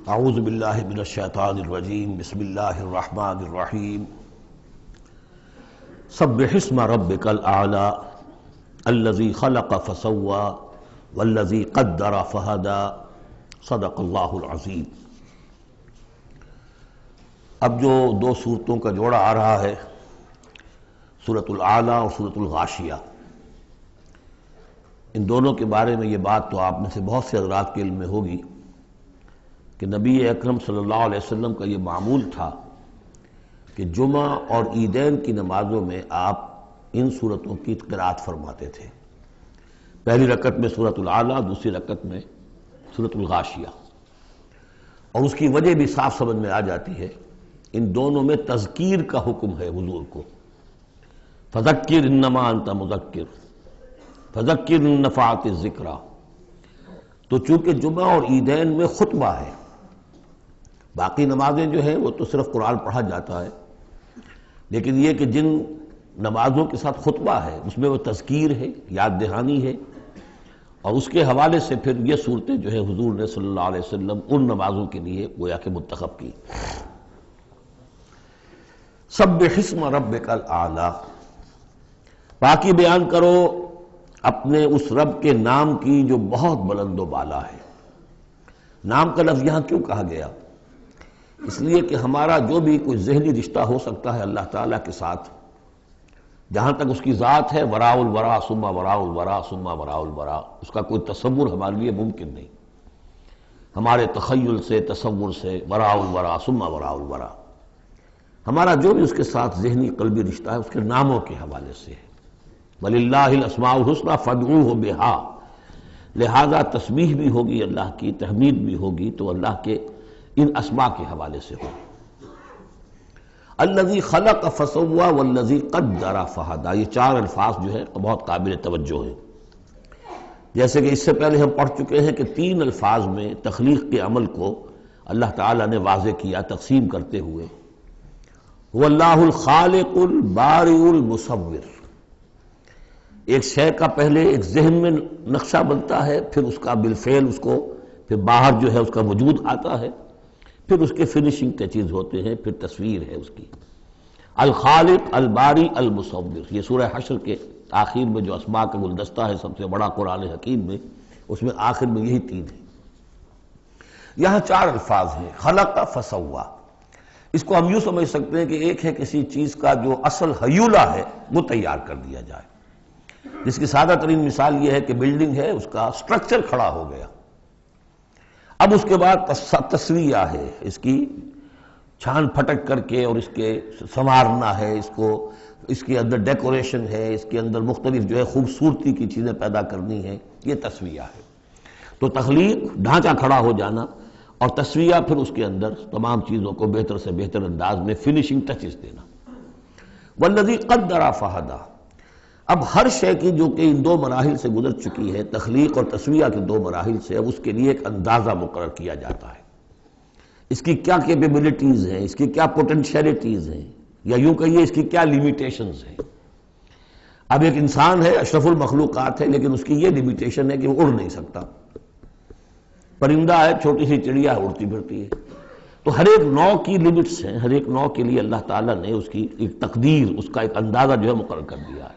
اعوذ باللہ من الشیطان الرجیم بسم اللہ الرحمن الرحیم سبح اسم ربک الاعلی الذی خلق فسوی والذی قدر فہدی صدق اللہ العظیم۔ اب جو دو صورتوں کا جوڑا آ رہا ہے، سورۃ الاعلی اور سورۃ الغاشیہ، ان دونوں کے بارے میں یہ بات تو آپ میں سے بہت سے حضرات کے علم میں ہوگی کہ نبی اکرم صلی اللہ علیہ وسلم کا یہ معمول تھا کہ جمعہ اور عیدین کی نمازوں میں آپ ان صورتوں کی قرأت فرماتے تھے، پہلی رکعت میں سورۃ الاعلی، دوسری رکعت میں سورۃ الغاشیہ۔ اور اس کی وجہ بھی صاف سمجھ میں آ جاتی ہے، ان دونوں میں تذکیر کا حکم ہے حضور کو، فذکر انما انت مذکر فذکر ان نفعت الذکریٰ۔ تو چونکہ جمعہ اور عیدین میں خطبہ ہے، باقی نمازیں جو ہیں وہ تو صرف قرآن پڑھا جاتا ہے، لیکن یہ کہ جن نمازوں کے ساتھ خطبہ ہے اس میں وہ تذکیر ہے، یاد دہانی ہے، اور اس کے حوالے سے پھر یہ صورتیں جو ہے حضور نے صلی اللہ علیہ وسلم ان نمازوں کے لیے گویا کہ منتخب کی۔ سبح اسم ربک الاعلی، پاکی بیان کرو اپنے اس رب کے نام کی جو بہت بلند و بالا ہے۔ نام کا لفظ یہاں کیوں کہا گیا؟ اس لیے کہ ہمارا جو بھی کوئی ذہنی رشتہ ہو سکتا ہے اللہ تعالیٰ کے ساتھ، جہاں تک اس کی ذات ہے، وراء الورا ثم وراء الورا ثم وراء الورا، اس کا کوئی تصور ہمارے لیے ممکن نہیں، ہمارے تخیل سے، تصور سے، وراء الورا ثم وراء الورا، ہمارا جو بھی اس کے ساتھ ذہنی قلبی رشتہ ہے اس کے ناموں کے حوالے سے ہے۔ وَلِلَّهِ الْأَسْمَاءُ الْحُسْنَىٰ فَادْعُوهُ بِهَا، لہذا تسبیح بھی ہوگی اللہ کی، تحمید بھی ہوگی تو اللہ کے ان اسماء کے حوالے سے ہو۔ الذی خلق فسوی والذی قدر فہدی، یہ چار الفاظ جو ہے بہت قابل توجہ ہیں۔ جیسے کہ اس سے پہلے ہم پڑھ چکے ہیں کہ تین الفاظ میں تخلیق کے عمل کو اللہ تعالیٰ نے واضح کیا تقسیم کرتے ہوئے، هو اللہ الخالق البارئ المصور۔ ایک شے کا پہلے ایک ذہن میں نقشہ بنتا ہے، پھر اس کا بالفعل اس کو پھر باہر جو ہے اس کا وجود آتا ہے، پھر اس کے فنشنگ ٹچز ہوتے ہیں، پھر تصویر ہے اس کی۔ الخالق الباری المصور، یہ سورہ حشر کے آخر میں جو اسماء کا گلدستہ ہے سب سے بڑا قرآن حکیم میں، اس میں آخر میں یہی تین ہیں۔ یہاں چار الفاظ ہیں، خلق فسوا۔ اس کو ہم یوں سمجھ سکتے ہیں کہ ایک ہے کسی چیز کا جو اصل حیولہ ہے وہ تیار کر دیا جائے، جس کی سادہ ترین مثال یہ ہے کہ بلڈنگ ہے، اس کا سٹرکچر کھڑا ہو گیا، اب اس کے بعد تسویہ ہے، اس کی چھان پھٹک کر کے اور اس کے سنوارنا ہے، اس کو، اس کے اندر ڈیکوریشن ہے، اس کے اندر مختلف جو ہے خوبصورتی کی چیزیں پیدا کرنی ہے، یہ تسویہ ہے۔ تو تخلیق ڈھانچہ کھڑا ہو جانا، اور تسویہ پھر اس کے اندر تمام چیزوں کو بہتر سے بہتر انداز میں فنشنگ ٹچز دینا۔ والذی قدر فہدی، اب ہر شے کی جو کہ ان دو مراحل سے گزر چکی ہے، تخلیق اور تسویہ کے دو مراحل سے، اب اس کے لیے ایک اندازہ مقرر کیا جاتا ہے، اس کی کیا کیپیبلٹیز ہیں، اس کی کیا پوٹینشیلٹیز ہیں، یا یوں کہیے اس کی کیا لیمیٹیشنز ہیں۔ اب ایک انسان ہے، اشرف المخلوقات ہے، لیکن اس کی یہ لیمیٹیشن ہے کہ وہ اڑ نہیں سکتا۔ پرندہ ہے، چھوٹی سی چڑیا ہے، اڑتی پھرتی ہے۔ تو ہر ایک نوع کی لیمٹس ہیں، ہر ایک نوع کے لیے اللہ تعالیٰ نے اس کی ایک تقدیر، اس کا ایک اندازہ جو ہے مقرر کر دیا ہے۔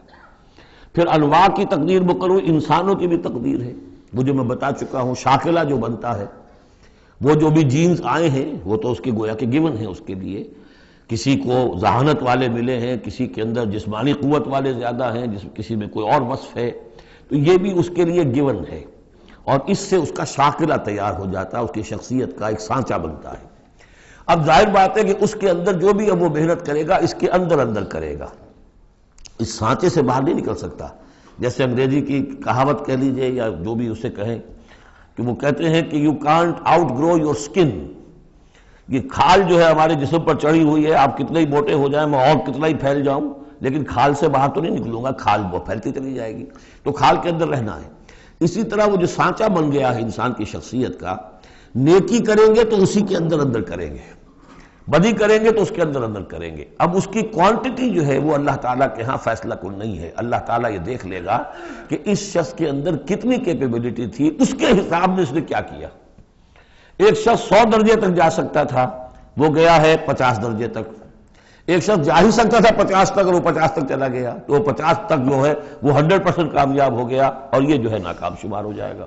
پھر انواع کی تقدیر مقرر ہوئی، انسانوں کی بھی تقدیر ہے، وہ جو میں بتا چکا ہوں، شاکلہ جو بنتا ہے، وہ جو بھی جینز آئے ہیں وہ تو اس کی گویا کہ گیون ہیں اس کے لیے، کسی کو ذہانت والے ملے ہیں، کسی کے اندر جسمانی قوت والے زیادہ ہیں، کسی میں کوئی اور وصف ہے، تو یہ بھی اس کے لیے گیون ہے، اور اس سے اس کا شاکلہ تیار ہو جاتا ہے، اس کی شخصیت کا ایک سانچہ بنتا ہے۔ اب ظاہر بات ہے کہ اس کے اندر جو بھی اب وہ محنت کرے گا اس کے اندر اندر کرے گا، اس سانچے سے باہر نہیں نکل سکتا۔ جیسے انگریزی کی کہاوت کہہ لیجئے یا جو بھی اسے کہیں، کہ وہ کہتے ہیں کہ you can't outgrow your skin, یہ کھال جو ہے ہمارے جسم پر چڑھی ہوئی ہے، آپ کتنے ہی موٹے ہو جائیں، میں اور کتنا ہی پھیل جاؤں، لیکن کھال سے باہر تو نہیں نکلوں گا، کھال وہ پھیلتی چلی جائے گی، تو کھال کے اندر رہنا ہے۔ اسی طرح وہ جو سانچہ بن گیا ہے انسان کی شخصیت کا، نیکی کریں گے تو اسی کے اندر اندر کریں گے، بدی کریں گے تو اس کے اندر اندر کریں گے۔ اب اس کی کوانٹٹی جو ہے وہ اللہ تعالیٰ کے ہاں فیصلہ کن نہیں ہے، اللہ تعالیٰ یہ دیکھ لے گا کہ اس شخص کے اندر کتنی کیپیبلٹی تھی، اس کے حساب میں اس نے کیا کیا۔ ایک شخص 100 درجے تک جا سکتا تھا، وہ گیا ہے 50 درجے تک۔ ایک شخص جا ہی سکتا تھا 50 تک اور وہ 50 تک چلا گیا، تو وہ 50 تک جو ہے وہ 100% کامیاب ہو گیا، اور یہ جو ہے ناکام شمار ہو جائے گا۔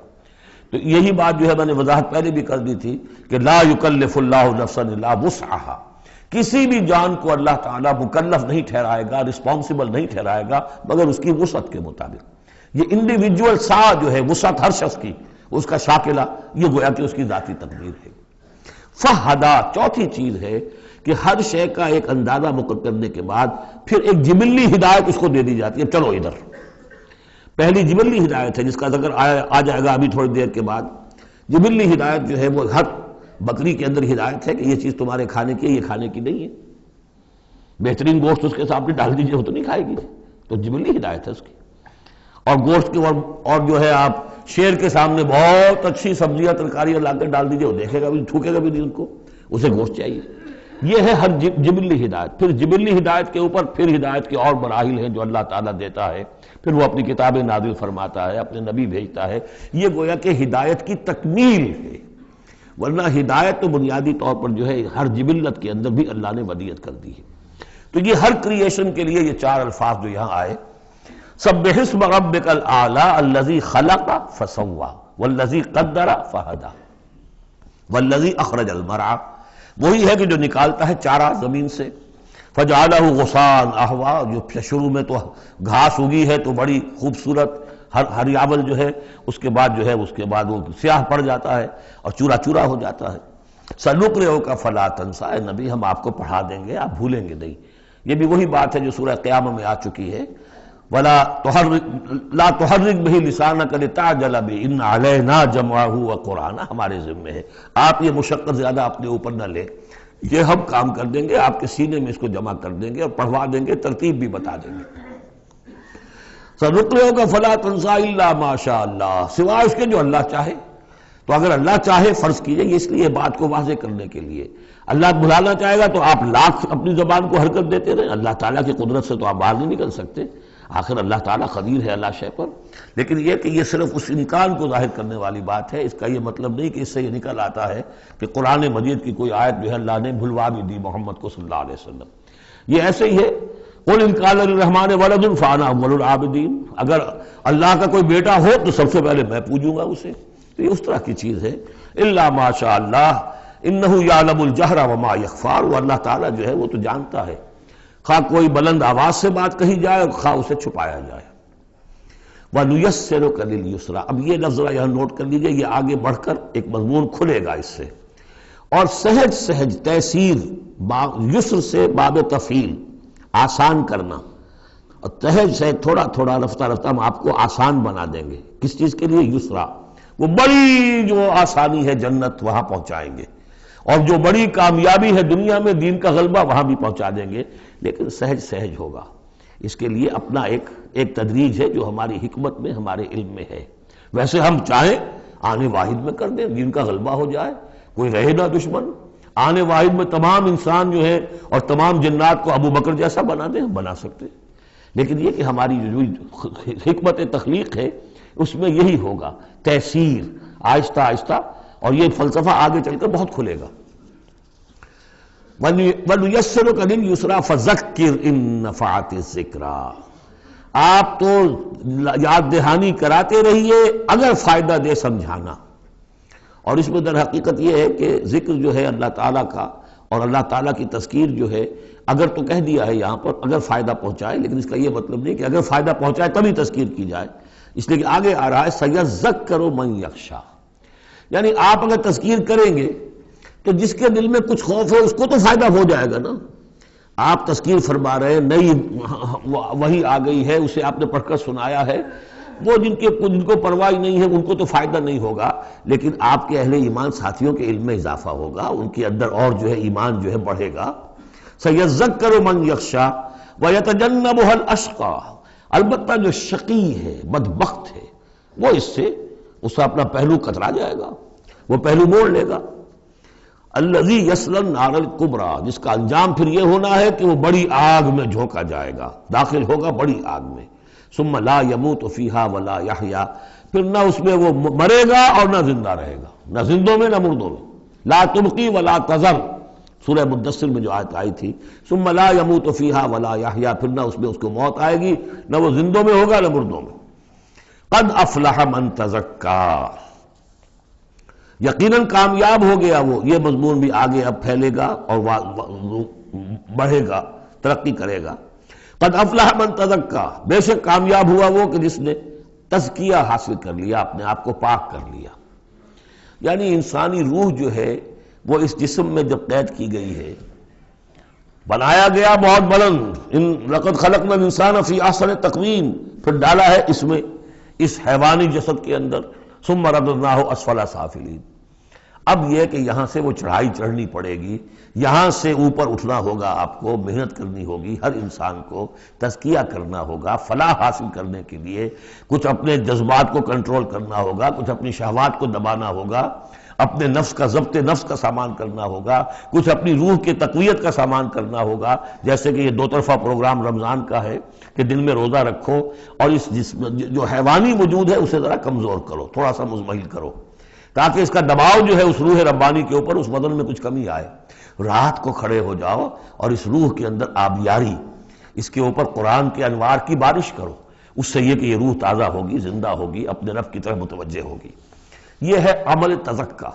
تو یہی بات جو ہے میں نے وضاحت پہلے بھی کر دی تھی کہ لا یکلف اللہ نفسا الا وسعها، کسی بھی جان کو اللہ تعالیٰ مکلف نہیں ٹھہرائے گا، رسپانسبل نہیں ٹھہرائے گا مگر اس کی وسعت کے مطابق۔ یہ انڈیویجول سا جو ہے وسعت ہر شخص کی، اس کا شاکلہ، یہ گویا کہ اس کی ذاتی تقدیر ہے۔ فہدا، چوتھی چیز ہے کہ ہر شے کا ایک اندازہ مقرر کرنے کے بعد پھر ایک جبلی ہدایت اس کو دے دی جاتی ہے، چلو ادھر۔ پہلی جبلی ہدایت ہے جس کا ذکر آ جائے گا ابھی تھوڑی دیر کے بعد۔ جبلی ہدایت جو ہے وہ ہر بکری کے اندر ہدایت ہے کہ یہ چیز تمہارے کھانے کی ہے، یہ کھانے کی نہیں ہے۔ بہترین گوشت اس کے سامنے ڈال دیجئے، وہ تو نہیں کھائے گی، تو جبلی ہدایت ہے اس کی۔ اور گوشت کے اور جو ہے آپ شیر کے سامنے بہت اچھی سبزیاں ترکاریاں لا کر ڈال دیجئے، وہ دیکھے گا بھی، تھوکے گا بھی نہیں ان کو، اسے گوشت چاہیے۔ یہ ہے ہر جبلی ہدایت۔ پھر جبلی ہدایت کے اوپر پھر ہدایت کے اور مراحل ہیں جو اللہ تعالیٰ دیتا ہے، پھر وہ اپنی کتابیں نازل فرماتا ہے، اپنے نبی بھیجتا ہے۔ یہ گویا کہ ہدایت کی تکمیل ہے، ورنہ ہدایت تو بنیادی طور پر جو ہے ہر جبلت کے اندر بھی اللہ نے ودیت کر دی ہے۔ تو یہ ہر کریشن کے لیے یہ 4 الفاظ جو یہاں آئے، سبح اسم ربک الاعلی الذی خلق فسوی والذی قدر فہدی والذی اخرج المرعی، وہی ہے کہ جو نکالتا ہے چارہ زمین سے، فجعلہ غثاء احوا، جو شروع میں تو گھاس اگی ہے تو بڑی خوبصورت ہریابل جو ہے، اس کے بعد وہ سیاہ پڑ جاتا ہے اور چورا چورا ہو جاتا ہے۔ سنقرئک فلا تنسیٰ، اے نبی ہم آپ کو پڑھا دیں گے، آپ بھولیں گے نہیں۔ یہ بھی وہی بات ہے جو سورہ قیامہ میں آ چکی ہے، لا تحرک بہ لسانک لتعجل بہ ان علینا جمعہ وقرآنہ، ہمارے ذمہ ہے، آپ یہ مشقت زیادہ اپنے اوپر نہ لیں، یہ ہم کام کر دیں گے، آپ کے سینے میں اس کو جمع کر دیں گے اور پڑھوا دیں گے، ترتیب بھی بتا دیں گے۔ سنقرئک فلا تنسیٰ الا ما شاء اللہ، سوائے اس کے جو اللہ چاہے۔ تو اگر اللہ چاہے، فرض کیجئے یہ اس لیے بات کو واضح کرنے کے لیے، اللہ بھلانا چاہے گا تو آپ لاکھ اپنی زبان کو حرکت دیتے رہیں، اللہ تعالیٰ کی قدرت سے تو آپ باہر نہیں نکل سکتے، آخر اللہ تعالیٰ قدیر ہے اللہ شے پر۔ لیکن یہ کہ یہ صرف اس امکان کو ظاہر کرنے والی بات ہے، اس کا یہ مطلب نہیں کہ اس سے یہ نکل آتا ہے کہ قرآن مجید کی کوئی آیت جو ہے اللہ نے بھلوا بھی دی محمد کو صلی اللہ علیہ وسلم۔ یہ ایسے ہی ہے، قل ان کان للرحمن ولد فانا اول العابدین، اگر اللہ کا کوئی بیٹا ہو تو سب سے پہلے میں پوجوں گا اسے۔ تو یہ اس طرح کی چیز ہے، الا ما شاء اللہ انہ یعلم الجہر وما یخفی، وہ اللہ تعالیٰ جو ہے وہ تو جانتا ہے، خواہ کوئی بلند آواز سے بات کہی جائے اور خواہ اسے چھپایا جائے۔ وَنُيَسِّرُكَ لِلْيُسْرَىٰ، اب یہ لفظ یہاں نوٹ کر لیجئے، یہ آگے بڑھ کر ایک مضمون کھلے گا اس سے، اور سہج سہج تیسیر، یسر سے باب تفعیل، آسان کرنا، اور سہج سہج تھوڑا تھوڑا رفتہ رفتہ ہم آپ کو آسان بنا دیں گے۔ کس چیز کے لیے؟ یسرا، وہ بڑی جو آسانی ہے جنت وہاں پہنچائیں گے، اور جو بڑی کامیابی ہے دنیا میں دین کا غلبہ وہاں بھی پہنچا دیں گے، لیکن سہج سہج ہوگا۔ اس کے لیے اپنا ایک تدریج ہے جو ہماری حکمت میں، ہمارے علم میں ہے۔ ویسے ہم چاہیں آنے واحد میں کر دیں، دین کا غلبہ ہو جائے، کوئی رہے نہ دشمن، آنے واحد میں تمام انسان جو ہے اور تمام جنات کو ابو بکر جیسا بنا دیں، ہم بنا سکتے ہیں۔ لیکن یہ کہ ہماری جو حکمت تخلیق ہے اس میں یہی ہوگا، تیسیر، آہستہ آہستہ، اور یہ فلسفہ آگے چل کر بہت کھلے گا۔ وَنُيَسِّرُكَ لِلْيُسْرَىٰ فَذَكِّرْ إِن نَّفَعَتِ الذِّكْرَىٰ، آپ تو یاد دہانی کراتے رہیے اگر فائدہ دے سمجھانا۔ اور اس میں در حقیقت یہ ہے کہ ذکر جو ہے اللہ تعالیٰ کا اور اللہ تعالیٰ کی تذکیر جو ہے، اگر تو کہہ دیا ہے یہاں پر اگر فائدہ پہنچائے، لیکن اس کا یہ مطلب نہیں کہ اگر فائدہ پہنچائے تبھی تذکیر کی جائے، اس لیے کہ آگے آ رہا ہے سَيَذَّكَّرُ مَن يَخْشَىٰ، یعنی آپ اگر تذکیر کریں گے تو جس کے دل میں کچھ خوف ہے اس کو تو فائدہ ہو جائے گا نا۔ آپ تذکیر فرما رہے ہیں، نئی وحی آ گئی ہے، اسے آپ نے پڑھ کر سنایا ہے، وہ جن کو پرواہ نہیں ہے ان کو تو فائدہ نہیں ہوگا، لیکن آپ کے اہل ایمان ساتھیوں کے علم میں اضافہ ہوگا، ان کے اندر اور جو ہے ایمان جو ہے بڑھے گا۔ سَيَذَّكَّرُ مَن يَخْشَىٰ وَيَتَجَنَّبُهَا الْأَشْقَىٰ، البتہ جو شقی ہے، بدبخت ہے، وہ اس سے اپنا پہلو کترا جائے گا، وہ پہلو موڑ لے گا۔ الذی یصلی النار الکبریٰ، جس کا انجام پھر یہ ہونا ہے کہ وہ بڑی آگ میں جھونکا جائے گا، داخل ہوگا بڑی آگ میں۔ ثم لا یموت فیہا ولا یحییٰ، پھر نہ اس میں وہ مرے گا اور نہ زندہ رہے گا، نہ زندوں میں نہ مردوں میں۔ لا تبقی ولا تذر، سورہ مدثر میں جو آیت آئی تھی، ثم لا يموت فیہا ولا یحییٰ، پھر نہ اس میں اس کو موت آئے گی، نہ وہ زندوں میں ہوگا نہ مردوں میں۔ قد افلح من تزکا، یقیناً کامیاب ہو گیا وہ، یہ مضمون بھی آگے اب پھیلے گا اور بڑھے گا، ترقی کرے گا۔ قد افلح من تزکا، بے شک کامیاب ہوا وہ کہ جس نے تزکیہ حاصل کر لیا، اپنے آپ کو پاک کر لیا۔ یعنی انسانی روح جو ہے وہ اس جسم میں جب قید کی گئی ہے، بنایا گیا بہت بلند، لقد خلقنا الانسان فی احسن تقویم، پھر ڈالا ہے اس میں، اس حیوانی جسد کے اندر، ثم رددناہ اسفل سافلین۔ اب یہ کہ یہاں سے وہ چڑھائی چڑھنی پڑے گی، یہاں سے اوپر اٹھنا ہوگا، آپ کو محنت کرنی ہوگی، ہر انسان کو تزکیہ کرنا ہوگا، فلاح حاصل کرنے کے لیے کچھ اپنے جذبات کو کنٹرول کرنا ہوگا، کچھ اپنی شہوات کو دبانا ہوگا، اپنے نفس کا ضبط نفس کا سامان کرنا ہوگا، کچھ اپنی روح کی تقویت کا سامان کرنا ہوگا، جیسے کہ یہ دو طرفہ پروگرام رمضان کا ہے کہ دن میں روزہ رکھو اور اس جسم جو حیوانی وجود ہے اسے ذرا کمزور کرو، تھوڑا سا مزمحل کرو، تاکہ اس کا دباؤ جو ہے اس روح ربانی کے اوپر، اس بدن میں کچھ کمی آئے۔ رات کو کھڑے ہو جاؤ اور اس روح کے اندر آبیاری، اس کے اوپر قرآن کے انوار کی بارش کرو، اس سے یہ کہ یہ روح تازہ ہوگی، زندہ ہوگی، اپنے رب کی طرف متوجہ ہوگی۔ یہ ہے عمل تزکا۔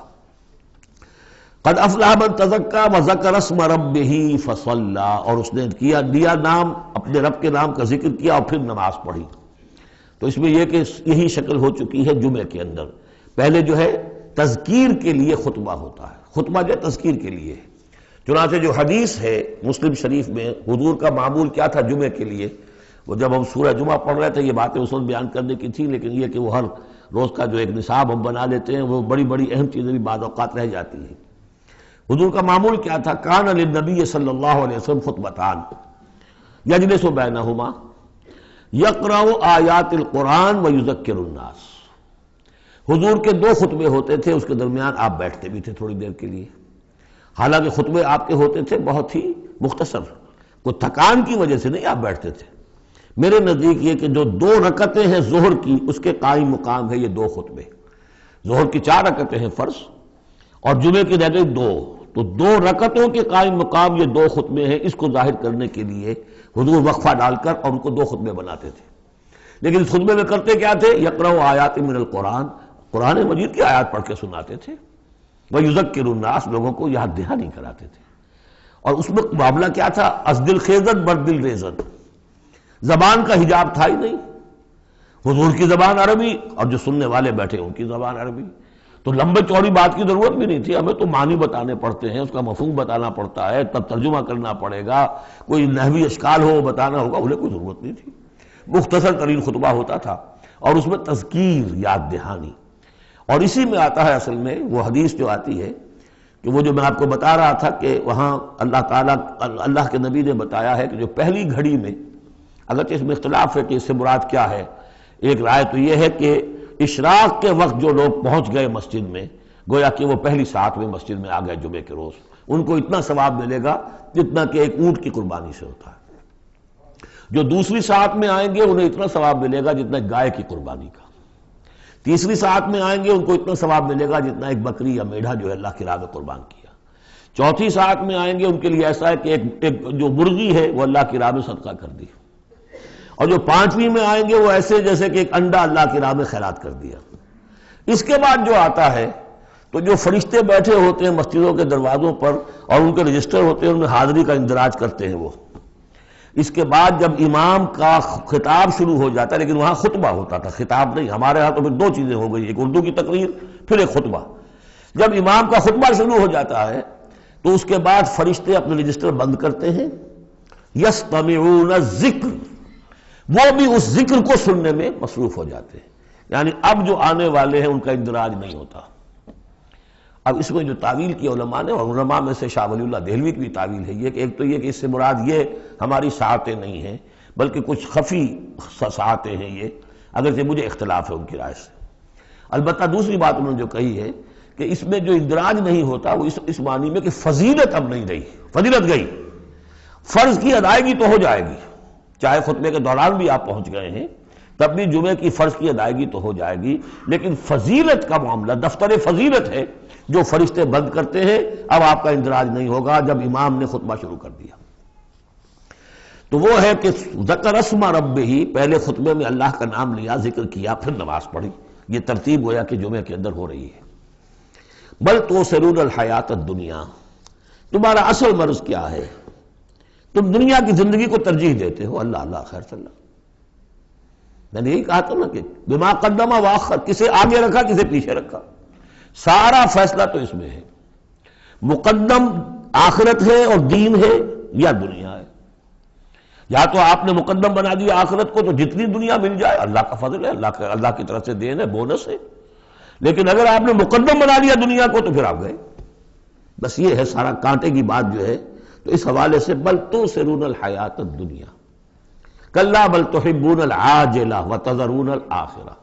قد افلح من تزکا وذکر اسم ربہ فصلی، اور اس نے دیا نام، اپنے رب کے نام کا ذکر کیا اور پھر نماز پڑھی۔ تو اس میں یہ کہ یہی شکل ہو چکی ہے جمعے کے اندر۔ پہلے جو ہے تذکیر کے لیے خطبہ ہوتا ہے، خطبہ جو ہے تذکیر کے لیے ہے۔ چنانچہ جو حدیث ہے مسلم شریف میں، حضور کا معمول کیا تھا جمعے کے لیے، وہ جب ہم سورہ جمعہ پڑھ رہے تھے یہ باتیں اس وقت بیان کرنے کی تھی، لیکن یہ کہ وہ ہر روز کا جو ایک نصاب ہم بنا لیتے ہیں، وہ بڑی بڑی اہم چیزیں بھی بعض اوقات رہ جاتی ہیں۔ حضور کا معمول کیا تھا؟ کان للنبی صلی اللہ علیہ وسلم خطبتان یجلس بینہما یقرأ آیات القرآن ویذکر الناس۔ حضور کے دو خطبے ہوتے تھے، اس کے درمیان آپ بیٹھتے بھی تھے تھوڑی دیر کے لیے، حالانکہ خطبے آپ کے ہوتے تھے بہت ہی مختصر، کوئی تھکان کی وجہ سے نہیں آپ بیٹھتے تھے۔ میرے نزدیک یہ کہ جو 2 رکعتیں ہیں ظہر کی، اس کے قائم مقام ہے یہ 2 خطبے۔ ظہر کی 4 رکعتیں ہیں فرض، اور جمعے کی رہ گئی 2، تو 2 رکعتوں کے قائم مقام یہ 2 خطبے ہیں۔ اس کو ظاہر کرنے کے لیے حضور وقفہ ڈال کر اور ان کو 2 خطبے بناتے تھے۔ لیکن اس خطبے میں کرتے کیا تھے؟ یقرأ آیات من القرآن، قرآن مجید کی آیات پڑھ کے سناتے تھے، ویذکر الناس، لوگوں کو یاد دہانی کراتے تھے۔ اور اس میں معاملہ کیا تھا؟ از دل خیزت بر دل ریزت، زبان کا حجاب تھا ہی نہیں، حضور کی زبان عربی اور جو سننے والے بیٹھے ان کی زبان عربی، تو لمبے چوڑی بات کی ضرورت بھی نہیں تھی، ہمیں تو معنی بتانے پڑتے ہیں، اس کا مفہوم بتانا پڑتا ہے، تب ترجمہ کرنا پڑے گا، کوئی نحوی اشکال ہو وہ بتانا ہوگا، انہیں کوئی ضرورت نہیں تھی، مختصر ترین خطبہ ہوتا تھا، اور اس میں تذکیر، یاد دہانی۔ اور اسی میں آتا ہے اصل میں وہ حدیث جو آتی ہے کہ وہ جو میں آپ کو بتا رہا تھا کہ وہاں اللہ تعالیٰ، اللہ کے نبی نے بتایا ہے کہ جو پہلی گھڑی میں، اگرچہ اس میں اختلاف ہے کہ اس سے مراد کیا ہے، ایک رائے تو یہ ہے کہ اشراق کے وقت جو لوگ پہنچ گئے مسجد میں، گویا کہ وہ پہلی ساعت میں مسجد میں آ گئے جمعے کے روز، ان کو اتنا ثواب ملے گا جتنا کہ ایک اونٹ کی قربانی سے ہوتا ہے۔ جو دوسری ساعت میں آئیں گے انہیں اتنا ثواب ملے گا جتنا گائے کی قربانی کا، تیسری ساعت میں آئیں گے ان کو اتنا ثواب ملے گا جتنا ایک بکری یا میڑھا جو ہے اللہ کی راہ میں قربان کیا، چوتھی ساعت میں آئیں گے ان کے لیے ایسا ہے کہ ایک جو مرغی ہے وہ اللہ کی راہ میں صدقہ کر دی، اور جو 5ویں میں آئیں گے وہ ایسے جیسے کہ ایک انڈا اللہ کی راہ میں خیرات کر دیا۔ اس کے بعد جو آتا ہے تو جو فرشتے بیٹھے ہوتے ہیں مسجدوں کے دروازوں پر اور ان کے رجسٹر ہوتے ہیں، ان میں حاضری کا اندراج کرتے ہیں وہ۔ اس کے بعد جب امام کا خطاب شروع ہو جاتا ہے، لیکن وہاں خطبہ ہوتا تھا، خطاب نہیں، ہمارے ہاں تو پھر 2 چیزیں ہو گئی، ایک اردو کی تقریر پھر ایک خطبہ۔ جب امام کا خطبہ شروع ہو جاتا ہے تو اس کے بعد فرشتے اپنے رجسٹر بند کرتے ہیں، یستمعون الذکر، وہ بھی اس ذکر کو سننے میں مصروف ہو جاتے ہیں، یعنی اب جو آنے والے ہیں ان کا اندراج نہیں ہوتا۔ اب اس میں جو تعویل کی علماء نے، اور علماء میں سے شاہ ولی اللہ دہلوی کی بھی تعویل ہے یہ کہ ایک تو یہ کہ اس سے مراد یہ ہماری ساعتیں نہیں ہیں بلکہ کچھ خفی ساعتیں ہیں، یہ اگرچہ مجھے اختلاف ہے ان کی رائے سے۔ البتہ دوسری بات انہوں نے جو کہی ہے کہ اس میں جو اندراج نہیں ہوتا وہ اس معنی میں کہ فضیلت اب نہیں رہی، فضیلت گئی، فرض کی ادائیگی تو ہو جائے گی، چاہے خطبے کے دوران بھی آپ پہنچ گئے ہیں، تب بھی جمعے کی فرض کی ادائیگی تو ہو جائے گی، لیکن فضیلت کا معاملہ دفتر فضیلت ہے جو فرشتے بند کرتے ہیں، اب آپ کا اندراج نہیں ہوگا جب امام نے خطبہ شروع کر دیا۔ تو وہ ہے کہ ذکر اسم ربہ، پہلے خطبے میں اللہ کا نام لیا، ذکر کیا، پھر نماز پڑھی۔ یہ ترتیب گویا کہ جمعے کے اندر ہو رہی ہے۔ بل تؤثرون الحیات الدنیا، تمہارا اصل مرض کیا ہے؟ تم دنیا کی زندگی کو ترجیح دیتے ہو۔ اللہ اللہ خیر صلی اللہ، میں نے یہی کہا تھا نا کہ بما قدم واخر، کسے آگے رکھا کسے پیچھے رکھا، سارا فیصلہ تو اس میں ہے۔ مقدم آخرت ہے اور دین ہے یا دنیا ہے؟ یا تو آپ نے مقدم بنا دیا آخرت کو تو جتنی دنیا مل جائے اللہ کا فضل ہے، اللہ کی طرف سے دین ہے، بونس ہے، لیکن اگر آپ نے مقدم بنا لیا دنیا کو تو پھر آپ گئے۔ بس یہ ہے سارا کانٹے کی بات جو ہے۔ تو اس حوالے سے بل تؤثرون الحیات الدنیا کلا بل تحبون العاجلہ وتذرون الآخرہ،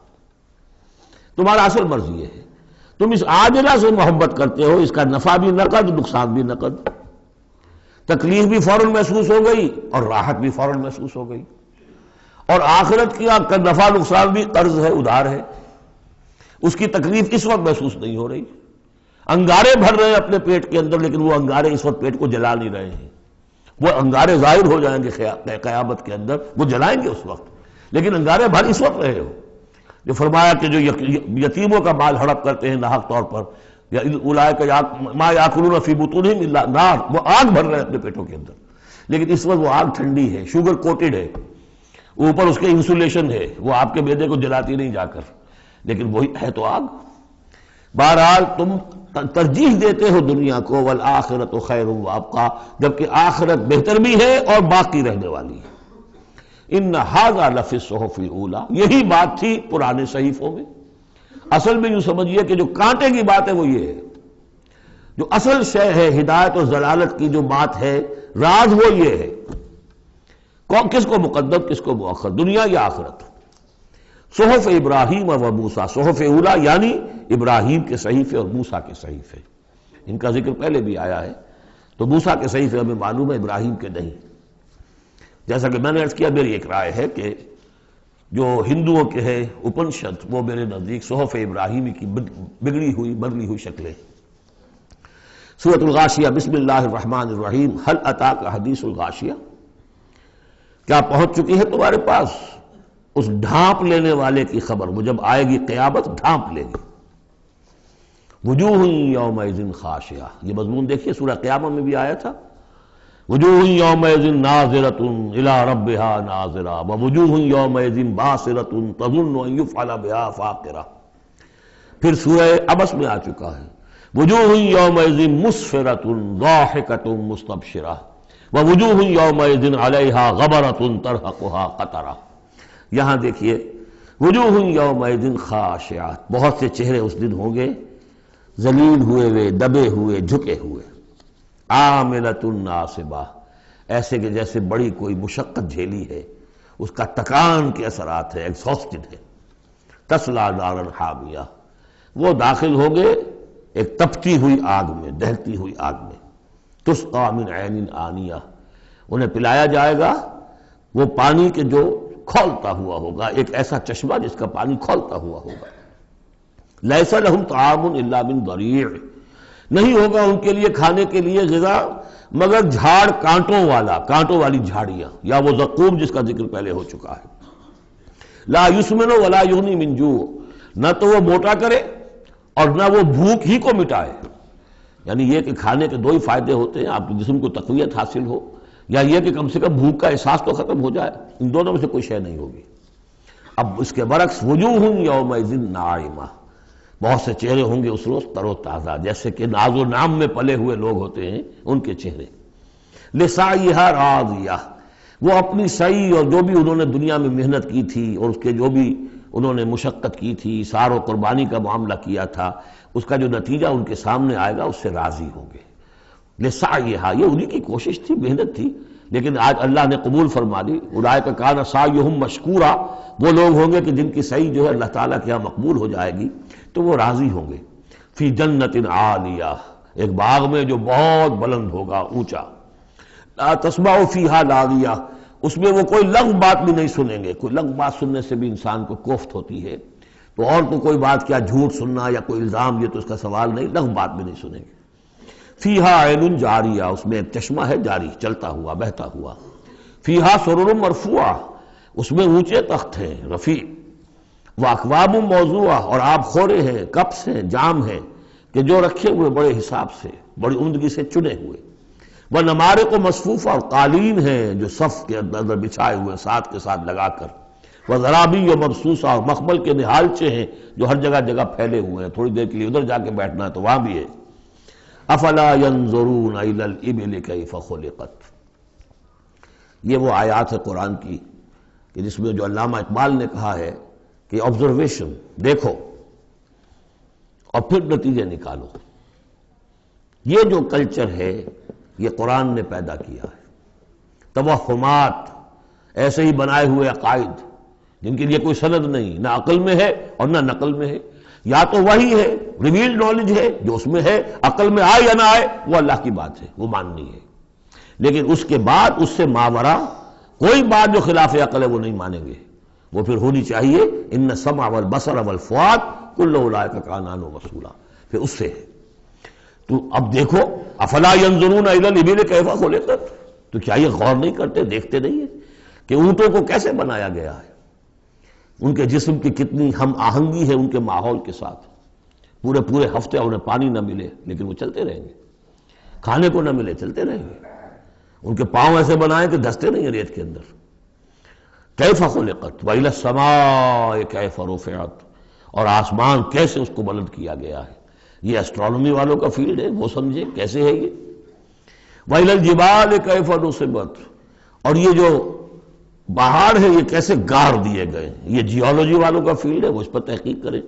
تمہارا اصل مرض یہ ہے، تم اس عاجلہ سے محبت کرتے ہو، اس کا نفع بھی نقد نقصان بھی نقد، تکلیف بھی فوراً محسوس ہو گئی اور راحت بھی فوراً محسوس ہو گئی، اور آخرت کا نفع نقصان بھی قرض ہے، ادھار ہے، اس کی تکلیف اس وقت محسوس نہیں ہو رہی۔ انگارے بھر رہے ہیں اپنے پیٹ کے اندر، لیکن وہ انگارے اس وقت پیٹ کو جلا نہیں رہے ہیں، وہ انگارے ظاہر ہو جائیں گے قیامت کے اندر، وہ جلائیں گے اس وقت، لیکن انگارے بھر اس وقت رہے ہو۔ جو فرمایا کہ جو یتیموں کا مال ہڑپ کرتے ہیں ناحق طور پر، یا اولئک ما یاکلون فی بطونہم الا النار، وہ آگ بھر رہے ہیں اپنے پیٹوں کے اندر، لیکن اس وقت وہ آگ ٹھنڈی ہے، شوگر کوٹڈ ہے، اوپر اس کے انسولیشن ہے، وہ آپ کے معدے کو جلاتی نہیں جا کر، لیکن وہی ہے تو آگ۔ بہرحال تم ترجیح دیتے ہو دنیا کو، والآخرۃ خیر وابقیٰ، جبکہ آخرت بہتر بھی ہے اور باقی رہنے والی ہے۔ ان ھذا لفی الصحف الاولی، یہی بات تھی پرانے صحیفوں میں۔ اصل میں یوں سمجھیے کہ جو کانٹے کی بات ہے وہ یہ ہے، جو اصل شے ہے ہدایت اور ضلالت کی جو بات ہے، راز وہ یہ ہے، کس کو مقدم کس کو مؤخر، دنیا یا آخرت۔ صحف ابراہیم و موسیٰ، صحف اولی یعنی ابراہیم کے صحیفے اور موسیٰ کے صحیفے، ان کا ذکر پہلے بھی آیا ہے۔ تو موسیٰ کے صحیفے ہمیں معلوم ہے، ابراہیم کے نہیں۔ جیسا کہ میں نے عرض کیا، میری ایک رائے ہے کہ جو ہندوؤں کے ہے اپنشد، وہ میرے نزدیک صحف ابراہیمی کی بگڑی ہوئی بدلی ہوئی شکلیں۔ سورۃ الغاشیہ، بسم اللہ الرحمن الرحیم، هل اتاک حدیث الغاشیہ، کیا پہنچ چکی ہے تمہارے پاس اس ڈھانپ لینے والے کی خبر، وہ جب آئے گی قیامت ڈھانپ لے گی۔ وجوہ یومئذ خاشعہ، یہ مضمون دیکھیے سورہ قیامہ میں بھی آیا تھا، وجوہ یومئذ ناظرۃ الی ربہا ناظرہ ووجوہ یومئذ باسرۃ تظن ان یفعل بہا فاقرہ۔ پھر سورہ عبس میں آ چکا ہے، وجوہ یومئذ مسفرۃ ضاحکۃ مستبشرہ ووجوہ یومئذ علیہا غبرۃ ترہقہا قطرہ۔ یہاں دیکھیے وجوہ یومئذ خاشعات، بہت سے چہرے اس دن ہوں گے ذلیل ہوئے ہوئے، دبے ہوئے، جھکے ہوئے، عاملۃ ناصبہ، ایسے کہ جیسے بڑی کوئی مشقت جھیلی ہے، اس کا تکان کے اثرات ہے، ایگزاسٹڈ ہے۔ تصلیٰ نارا حامیہ، وہ داخل ہوں گے ایک تپتی ہوئی آگ میں، دہتی ہوئی آگ میں۔ تسقیٰ من عین آنیہ، انہیں پلایا جائے گا وہ پانی کے جو کھولتا ہوا ہوگا، ایک ایسا چشمہ جس کا پانی کھولتا ہوا ہوگا۔ لیس لہم طعام الا من ضریع، نہیں ہوگا ان کے لیے کھانے کے لیے غذا مگر جھاڑ کانٹوں والا، کانٹوں والی جھاڑیاں، یا وہ زقوم جس کا ذکر پہلے ہو چکا ہے۔ لا یسمن ولا یغنی من جوع، نہ تو وہ موٹا کرے اور نہ وہ بھوک ہی کو مٹائے۔ یعنی یہ کہ کھانے کے دو ہی فائدے ہوتے ہیں، آپ کے جسم کو تقویت حاصل ہو، یا یہ کہ کم سے کم بھوک کا احساس تو ختم ہو جائے، ان دونوں میں سے کوئی شے نہیں ہوگی۔ اب اس کے برعکس وجوہ یومئذ ناعمہ، بہت سے چہرے ہوں گے اس روز تر و تازہ، جیسے کہ ناز و نام میں پلے ہوئے لوگ ہوتے ہیں ان کے چہرے۔ لسعیہا راضیہ، وہ اپنی سعی اور جو بھی انہوں نے دنیا میں محنت کی تھی اور اس کے جو بھی انہوں نے مشقت کی تھی، سار و قربانی کا معاملہ کیا تھا، اس کا جو نتیجہ ان کے سامنے آئے گا اس سے راضی ہوں گے۔ لسعیہا، یہ انہی کی کوشش تھی، محنت تھی، لیکن آج اللہ نے قبول فرما لی۔ اولئک کان سعیہم مشکورا، وہ لوگ ہوں گے کہ جن کی سعی جو ہے اللہ تعالیٰ کے یہاں مقبول ہو جائے گی تو وہ راضی ہوں گے۔ فی جنت عالیہ، ایک باغ میں جو بہت بلند ہوگا، اونچا۔ لا تسمع فیہا لاغیہ، اس میں وہ کوئی لغو بات بھی نہیں سنیں گے. کوئی لغو بات سننے سے بھی انسان کو کوفت ہوتی ہے. تو اور تو کوئی بات کیا جھوٹ سننا یا کوئی الزام، یہ تو اس کا سوال نہیں. لغو بات بھی نہیں سنیں گے. فیہا عین جاریہ، اس میں ایک چشمہ ہے جاری، چلتا ہوا بہتا ہوا. فیہا سرر مرفوعہ، اس میں اونچے تخت ہیں رفیع. واکواب موضوعہ، اور آب خورے ہیں، کپس ہیں، جام ہیں کہ جو رکھے ہوئے بڑے حساب سے، بڑی عمدگی سے چنے ہوئے. وہ نمارق و مصفوفہ، اور قالین ہیں جو صف کے اندر بچھائے ہوئے ساتھ کے ساتھ لگا کر. وہ ذرابی و مبسوسہ، اور مخمل کے نہالچے ہیں جو ہر جگہ جگہ پھیلے ہوئے ہیں، تھوڑی دیر کے لیے ادھر جا کے بیٹھنا ہے تو وہاں بھی ہے. افلا ينظرون الى الابل كيف خلقت. یہ وہ آیات ہے قرآن کی کہ جس میں جو علامہ اقبال نے کہا ہے کہ آبزرویشن، دیکھو اور پھر نتیجے نکالو. یہ جو کلچر ہے یہ قرآن نے پیدا کیا ہے. توہمات، ایسے ہی بنائے ہوئے عقائد جن کے لیے کوئی سند نہیں، نہ عقل میں ہے اور نہ نقل میں ہے. یا تو وہی ہے، ریویلڈ نالج ہے جو اس میں ہے، عقل میں آئے یا نہ آئے وہ اللہ کی بات ہے، وہ ماننی ہے. لیکن اس کے بعد اس سے ماورا کوئی بات جو خلاف عقل ہے وہ نہیں مانیں گے. وہ پھر ہونی چاہیے ان السمع والبصر والفؤاد کل اولئک کان عنہ مسئولا، پھر اس سے ہے. تو اب دیکھو افلا ينظرون الى الابل كيف خلقت، تو کیا یہ غور نہیں کرتے، دیکھتے نہیں ہیں کہ اونٹوں کو کیسے بنایا گیا ہے، ان کے جسم کی کتنی ہم آہنگی ہے ان کے ماحول کے ساتھ. پورے ہفتے انہیں پانی نہ ملے لیکن وہ چلتے رہیں گے، کھانے کو نہ ملے چلتے رہیں گے. ان کے پاؤں ایسے بنائے کہ دھستے نہیں ہیں ریت کے اندر. کیف خلقت وإلی السماء کیف رفعت، اور آسمان کیسے اس کو بلند کیا گیا ہے. یہ اسٹرانومی والوں کا فیلڈ ہے، وہ سمجھے کیسے ہے یہ. وإلی الجبال کیف نصبت، اور یہ جو پہاڑ ہے یہ کیسے گاڑ دیے گئے. یہ جیولوجی والوں کا فیلڈ ہے، وہ اس پر تحقیق کریں.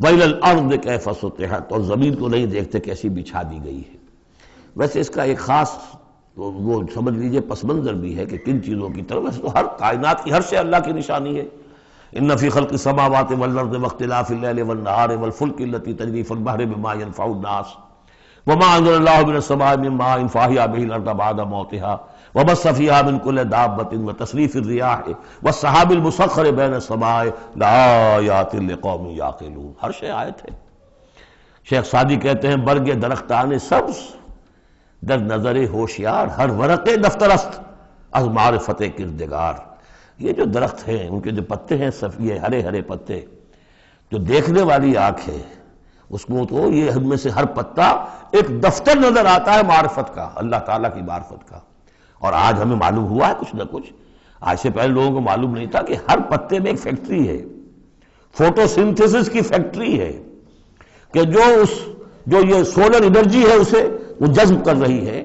وإلی الأرض کیف سطحت، اور زمین کو نہیں دیکھتے کیسی بچھا دی گئی ہے. ویسے اس کا ایک خاص وہ سمجھ لیجئے پس منظر بھی ہے کہ کن چیزوں کی طرف. ویسے تو ہر کائنات کی ہر شے اللہ کی نشانی ہے. ان فی خلق السماوات والارض واختلاف اللیل والنہار والفلک التي تجری فی البحر بما ينفع الناس وما انزل الله من السماء من ماء فاحیا به الارض بعد موتها وبث فيها من كل دابة وتصريف الرياح والسحاب المسخر بين السماء لآیات لقوم یعقلون. ہر شے آیت ہے. شیخ سعدی کہتے ہیں برگ درختان سبز در نظر ہوشیار، ہر ورق دفترست از معرفت کردگار. یہ جو درخت ہیں ان کے جو پتے ہیں یہ ہرے ہرے پتے، جو دیکھنے والی آنکھ ہے اس کو تو یہ ان میں سے ہر پتا ایک دفتر نظر آتا ہے معرفت کا، اللہ تعالیٰ کی معرفت کا. اور آج ہمیں معلوم ہوا ہے کچھ نہ کچھ. آج سے پہلے لوگوں کو معلوم نہیں تھا کہ ہر پتے میں ایک فیکٹری ہے، فوٹو سنتھسس کی فیکٹری ہے کہ جو یہ سولر انرجی ہے اسے وہ جذب کر رہی ہے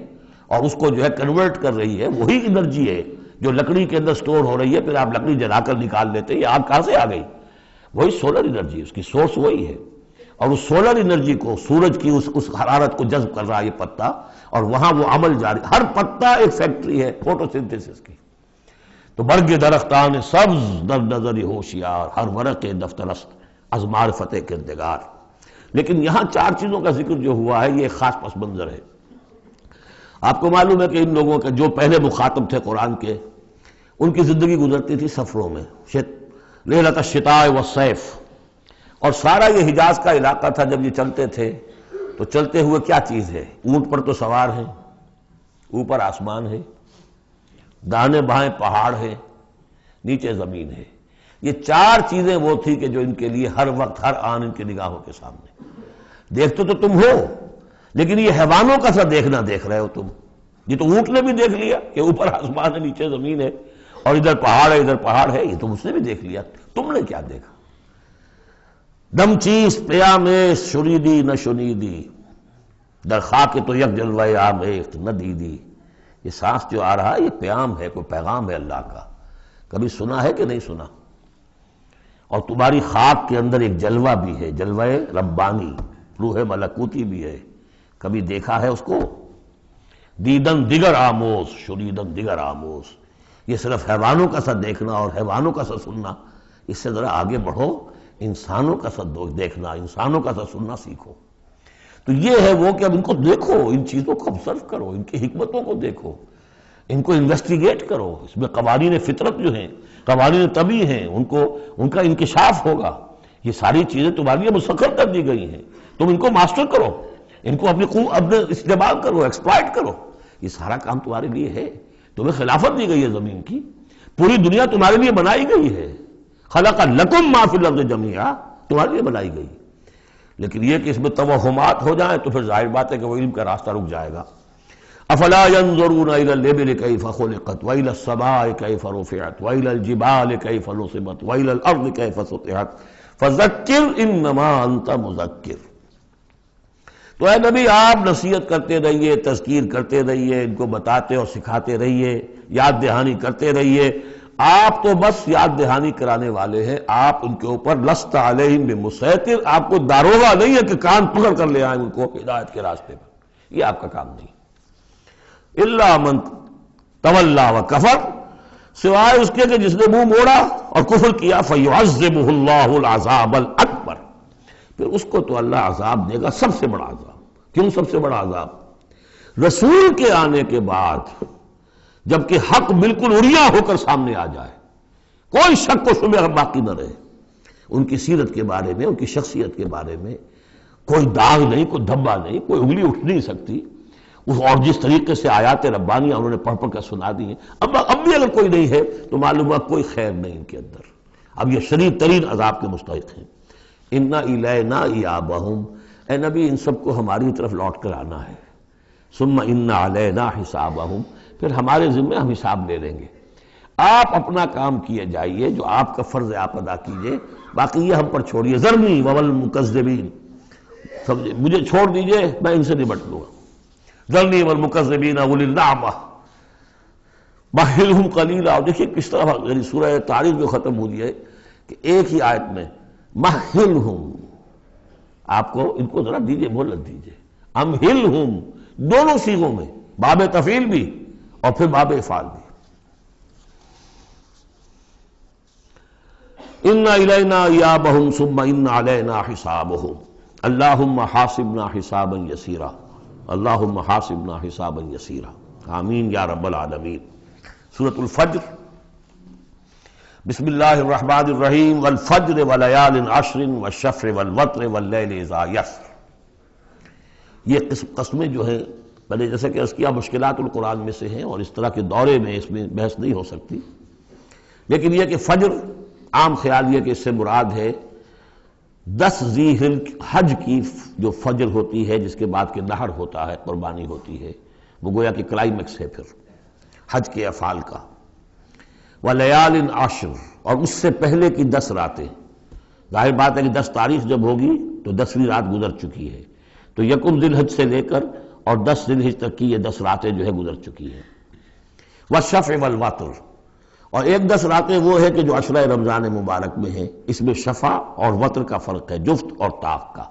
اور اس کو جو ہے کنورٹ کر رہی ہے. وہی انرجی ہے جو لکڑی کے اندر سٹور ہو رہی ہے، پھر آپ لکڑی جلا کر نکال لیتے ہیں. یہ آگ کہاں سے آ گئی؟ وہی سولر انرجی، اس کی سورس وہی ہے. اور اس سولر انرجی کو، سورج کی اس حرارت کو جذب کر رہا ہے یہ پتا، اور وہاں وہ عمل جاری. ہر پتا ایک فیکٹری ہے فوٹو سنتھسس کی. تو برگ درختان سبز در نظر ہوشیار، ہر ورق دفترست از معرفت کردگار. لیکن یہاں چار چیزوں کا ذکر جو ہوا ہے یہ ایک خاص پس منظر ہے. آپ کو معلوم ہے کہ ان لوگوں کے جو پہلے مخاطب تھے قرآن کے، ان کی زندگی گزرتی تھی سفروں میں، لیلۃ الشتاء والصیف. اور سارا یہ حجاز کا علاقہ تھا جب یہ چلتے تھے تو چلتے ہوئے کیا چیز ہے؟ اونٹ پر تو سوار ہیں، اوپر آسمان ہے، دانے بائیں پہاڑ ہے، نیچے زمین ہے. یہ چار چیزیں وہ تھی کہ جو ان کے لیے ہر وقت ہر آن ان کی نگاہوں کے سامنے. دیکھتے تو تم ہو لیکن یہ حیوانوں کا سا دیکھنا دیکھ رہے ہو تم. یہ تو اونٹ نے بھی دیکھ لیا کہ اوپر آسمان ہے نیچے زمین ہے اور ادھر پہاڑ ہے ادھر پہاڑ ہے، یہ تو اس نے بھی دیکھ لیا. تم نے کیا دیکھا؟ دم چیز پیامش شریدی نہ شنیدی در خاک تو یک جلوہ آمیخت نہ دیدی. یہ سانس جو آ رہا ہے یہ پیام ہے، کوئی پیغام ہے اللہ کا. کبھی سنا ہے کہ نہیں سنا؟ اور تمہاری خاک کے اندر ایک جلوہ بھی ہے، جلوہ ربانی، روح ملکوتی بھی ہے. کبھی دیکھا ہے اس کو؟ دیدن دیگر آموز شریدن دیگر آموز. یہ صرف حیوانوں کا سا دیکھنا اور حیوانوں کا سا سننا. اس سے ذرا آگے بڑھو، انسانوں کا سا دیکھنا، انسانوں کا سا سننا سیکھو. تو یہ ہے وہ کہ اب ان کو دیکھو، ان چیزوں کو آبزرو کرو، ان کی حکمتوں کو دیکھو. ان کو انویسٹیگیٹ کرو، اس میں قوانین فطرت جو ہیں، قوانین طبی ہیں، ان کا انکشاف ہوگا. یہ ساری چیزیں تمہارے لیے مسخر کر دی گئی ہیں، تم ان کو ماسٹر کرو، ان کو اپنے استعمال کرو، ایکسپلائٹ کرو. یہ سارا کام تمہارے لیے ہے. تمہیں خلافت دی گئی ہے زمین کی، پوری دنیا تمہارے لیے بنائی گئی ہے. خلق لکم ما فی الارض جمیعا، تمہارے لیے بنائی گئی. لیکن یہ کہ اس میں توہمات ہو جائیں تو پھر ظاہر بات ہے کہ وہ علم کا راستہ رک جائے گا. افلا ينظرون الى الابل كيف خلقت والى السماء كيف رفعت والى الجبال كيف نصبت والى الارض كيف سطحت فذكر انما انت مذکر. تو اے نبی آپ نصیحت کرتے رہیے، تذکیر کرتے رہیے، ان کو بتاتے اور سکھاتے رہیے، یاد دہانی کرتے رہیے. آپ تو بس یاد دہانی کرانے والے ہیں، آپ ان کے اوپر لست علیہم بمسیطر، آپ کو داروغہ نہیں ہے کہ کان پکڑ کر لے آئیں ان کو ہدایت کے راستے پر. یہ آپ کا کام نہیں. الا من تولا وکفر، سوائے اس کے کہ جس نے منہ موڑا اور کفر کیا، فیعذبہ اللہ العذاب الاکبر، پھر اس کو تو اللہ عذاب دے گا، سب سے بڑا عذاب. کیوں سب سے بڑا عذاب؟ رسول کے آنے کے بعد جبکہ حق بالکل عریاں ہو کر سامنے آ جائے، کوئی شک و شبہ باقی نہ رہے، ان کی سیرت کے بارے میں، ان کی شخصیت کے بارے میں کوئی داغ نہیں، کوئی دھبا نہیں، کوئی انگلی اٹھ نہیں سکتی. اور جس طریقے سے آیات ربانیہ انہوں نے پڑھ پڑھ کر سنا دی ہیں، اب بھی اگر کوئی نہیں ہے تو معلوم ہوا کوئی خیر نہیں ان کے اندر. اب یہ شدید ترین عذاب کے مستحق ہیں. انا الینا ایابہم، اے نبی ان سب کو ہماری طرف لوٹ کر آنا ہے. ثم ان علینا حسابہم، پھر ہمارے ذمہ ہم حساب لے لیں گے. آپ اپنا کام کیے جائیے، جو آپ کا فرض ہے آپ ادا کیجئے، باقی یہ ہم پر چھوڑیے. ذرنی والمکذبین، سمجھے، مجھے چھوڑ دیجئے، میں ان سے نمٹ لوں گا. ذرنی والمکذبین اولی النعمہ مہلہم قلیلا. اور دیکھیے کس طرح یعنی سورہ تاریخ جو ختم ہوئی ہے کہ ایک ہی آیت میں مہلہم، آپ کو ان کو ذرا دیجئے، مہلت دیجئے. امہلہم، دونوں صیغوں میں، باب تفعیل بھی اور پھر باب افعال بھی. ان الینا ایابہم ثم ان علینا حسابہم اللہم حاسبنا حسابا یسیرا اللہم حاسبنا حسابا یسیرا. آمین یا رب العالمین. سورۃ الفجر. بسم اللہ الرحمن الرحیم. والفجر ولیال عشر والشفع والوتر واللیل اذا یسر. یہ قسمیں جو ہیں، پہلے جیسے کہ اس کی مشکلات القرآن میں سے ہیں اور اس طرح کے دورے میں اس میں بحث نہیں ہو سکتی، لیکن یہ کہ فجر، عام خیال یہ کہ اس سے مراد ہے 10 ذی الحج کی جو فجر ہوتی ہے، جس کے بعد کہ نہر ہوتا ہے، قربانی ہوتی ہے، وہ گویا کہ کلائمیکس ہے پھر حج کے افعال کا. ولیال عشر، اور اس سے پہلے کی 10 راتیں. ظاہر بات ہے کہ 10 تاریخ جب ہوگی تو 10ویں رات گزر چکی ہے، تو یکم ذی الحج سے لے کر اور 10 ذی الحج تک کی یہ 10 راتیں جو ہے گزر چکی ہیں. والشفع والوتر، اور ایک 10 راتیں وہ ہے کہ جو عشرہ رمضان مبارک میں ہیں، اس میں شفع اور وتر کا فرق ہے، جفت اور طاق کا.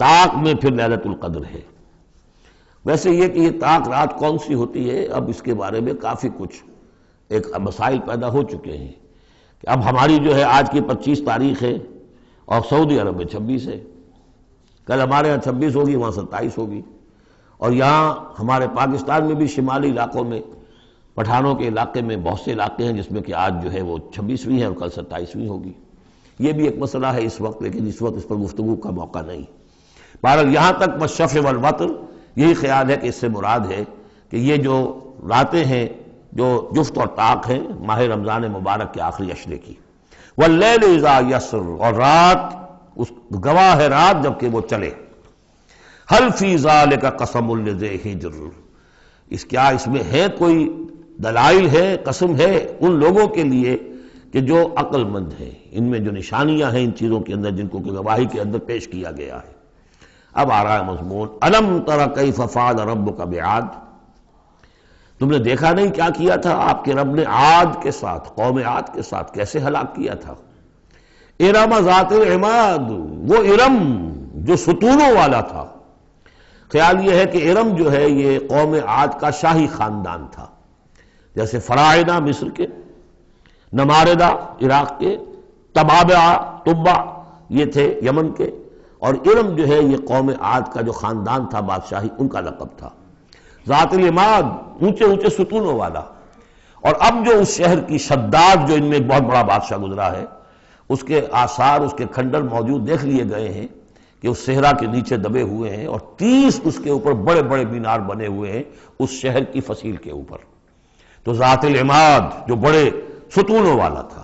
طاق میں پھر لیلۃ القدر ہے. ویسے یہ کہ یہ طاق رات کون سی ہوتی ہے، اب اس کے بارے میں کافی کچھ ایک مسائل پیدا ہو چکے ہیں. کہ اب ہماری جو ہے آج کی 25 تاریخ ہے اور سعودی عرب میں 26 ہے، کل ہمارے ہاں 26 ہوگی، وہاں 27 ہوگی. اور یہاں ہمارے پاکستان میں بھی شمالی علاقوں میں، پٹھانوں کے علاقے میں بہت سے علاقے ہیں جس میں کہ آج جو ہے وہ 26ویں ہے اور کل 27ویں ہوگی. یہ بھی ایک مسئلہ ہے اس وقت، لیکن اس وقت اس پر گفتگو کا موقع نہیں. بہرحال یہاں تک والشفع والوتر، یہی خیال ہے کہ اس سے مراد ہے کہ یہ جو راتیں ہیں جو جفت اور طاق ہیں ماہ رمضان مبارک کے آخری عشرے کی. واللیل اذا یسر، اور رات، اس گواہ ہے رات جبکہ وہ چلے. حل فی ذالک قسم لذی حجر، اس میں ہے کوئی دلائل ہے، قسم ہے ان لوگوں کے لیے کہ جو عقل مند ہیں. ان میں جو نشانیاں ہیں ان چیزوں کے اندر جن کو کہ گواہی کے اندر پیش کیا گیا ہے. اب آ رہا ہے مضمون. الم تر کیف فعل ربک بعاد، تم نے دیکھا نہیں کیا کیا تھا آپ کے رب نے عاد کے ساتھ، قوم عاد کے ساتھ کیسے ہلاک کیا تھا. ارم ذات العماد، وہ ارم جو ستونوں والا تھا. خیال یہ ہے کہ ارم جو ہے یہ قوم عاد کا شاہی خاندان تھا، جیسے فراعنہ مصر کے، نماردہ عراق کے، تبع یہ تھے یمن کے، اور ارم جو ہے یہ قوم عاد کا جو خاندان تھا بادشاہی، ان کا لقب تھا. ذات العماد، اونچے اونچے ستونوں والا۔ اور اب جو اس شہر کی شداد، جو ان میں ایک بہت بڑا بادشاہ گزرا ہے، اس کے آثار، اس کے کھنڈر موجود دیکھ لیے گئے ہیں کہ اس صحرا کے نیچے دبے ہوئے ہیں، اور 30 اس کے اوپر بڑے بڑے مینار بنے ہوئے ہیں اس شہر کی فصیل کے اوپر۔ تو ذات العماد جو بڑے ستونوں والا تھا،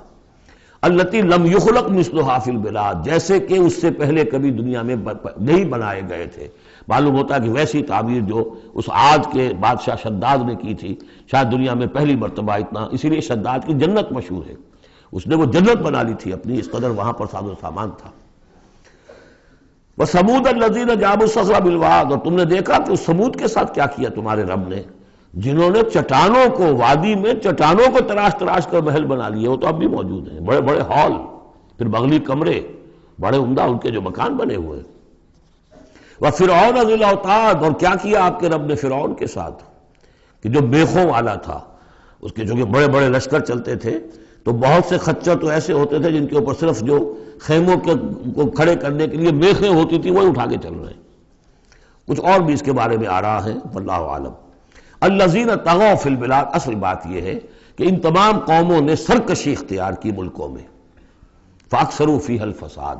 التی لم یخلق مثلھا فی البلاد، جیسے کہ اس سے پہلے کبھی دنیا میں نہیں بنائے گئے تھے۔ معلوم ہوتا ہے کہ ویسی تعبیر جو اس عاد کے بادشاہ شداد نے کی تھی، شاید دنیا میں پہلی مرتبہ اتنا، اسی لیے شداد کی جنت مشہور ہے، اس نے وہ جنت بنا لی تھی اپنی، اس قدر وہاں پر ساز و سامان تھا۔ وَثَمُودَ الَّذِينَ جَابُوا الصَّخْرَ بِالْوَادِ، اور تم نے دیکھا کہ اس سمود کے ساتھ کیا کیا تمہارے رب نے، جنہوں نے چٹانوں کو، وادی میں چٹانوں کو تراش تراش کر محل بنا لیے، وہ تو اب بھی موجود ہیں، بڑے بڑے ہال، پھر بغلی کمرے، بڑے عمدہ ان کے جو مکان بنے ہوئے۔ وَفِرْعَوْنَ ذِي الْأَوْتَادِ، اور کیا کیا آپ کے رب نے فرعون کے ساتھ، کہ جو بیخوں والا تھا، اس کے جو کہ بڑے بڑے لشکر چلتے تھے، تو بہت سے خچر تو ایسے ہوتے تھے جن کے اوپر صرف جو خیموں کو کھڑے کرنے کے لیے میخیں ہوتی تھی وہی اٹھا کے چل رہے ہیں۔ کچھ اور بھی اس کے بارے میں آ رہا ہے، واللہ عالم۔ الذین طغوا فی البلاد، اصل بات یہ ہے کہ ان تمام قوموں نے سرکشی اختیار کی ملکوں میں، فاکثروا فیہا الفساد،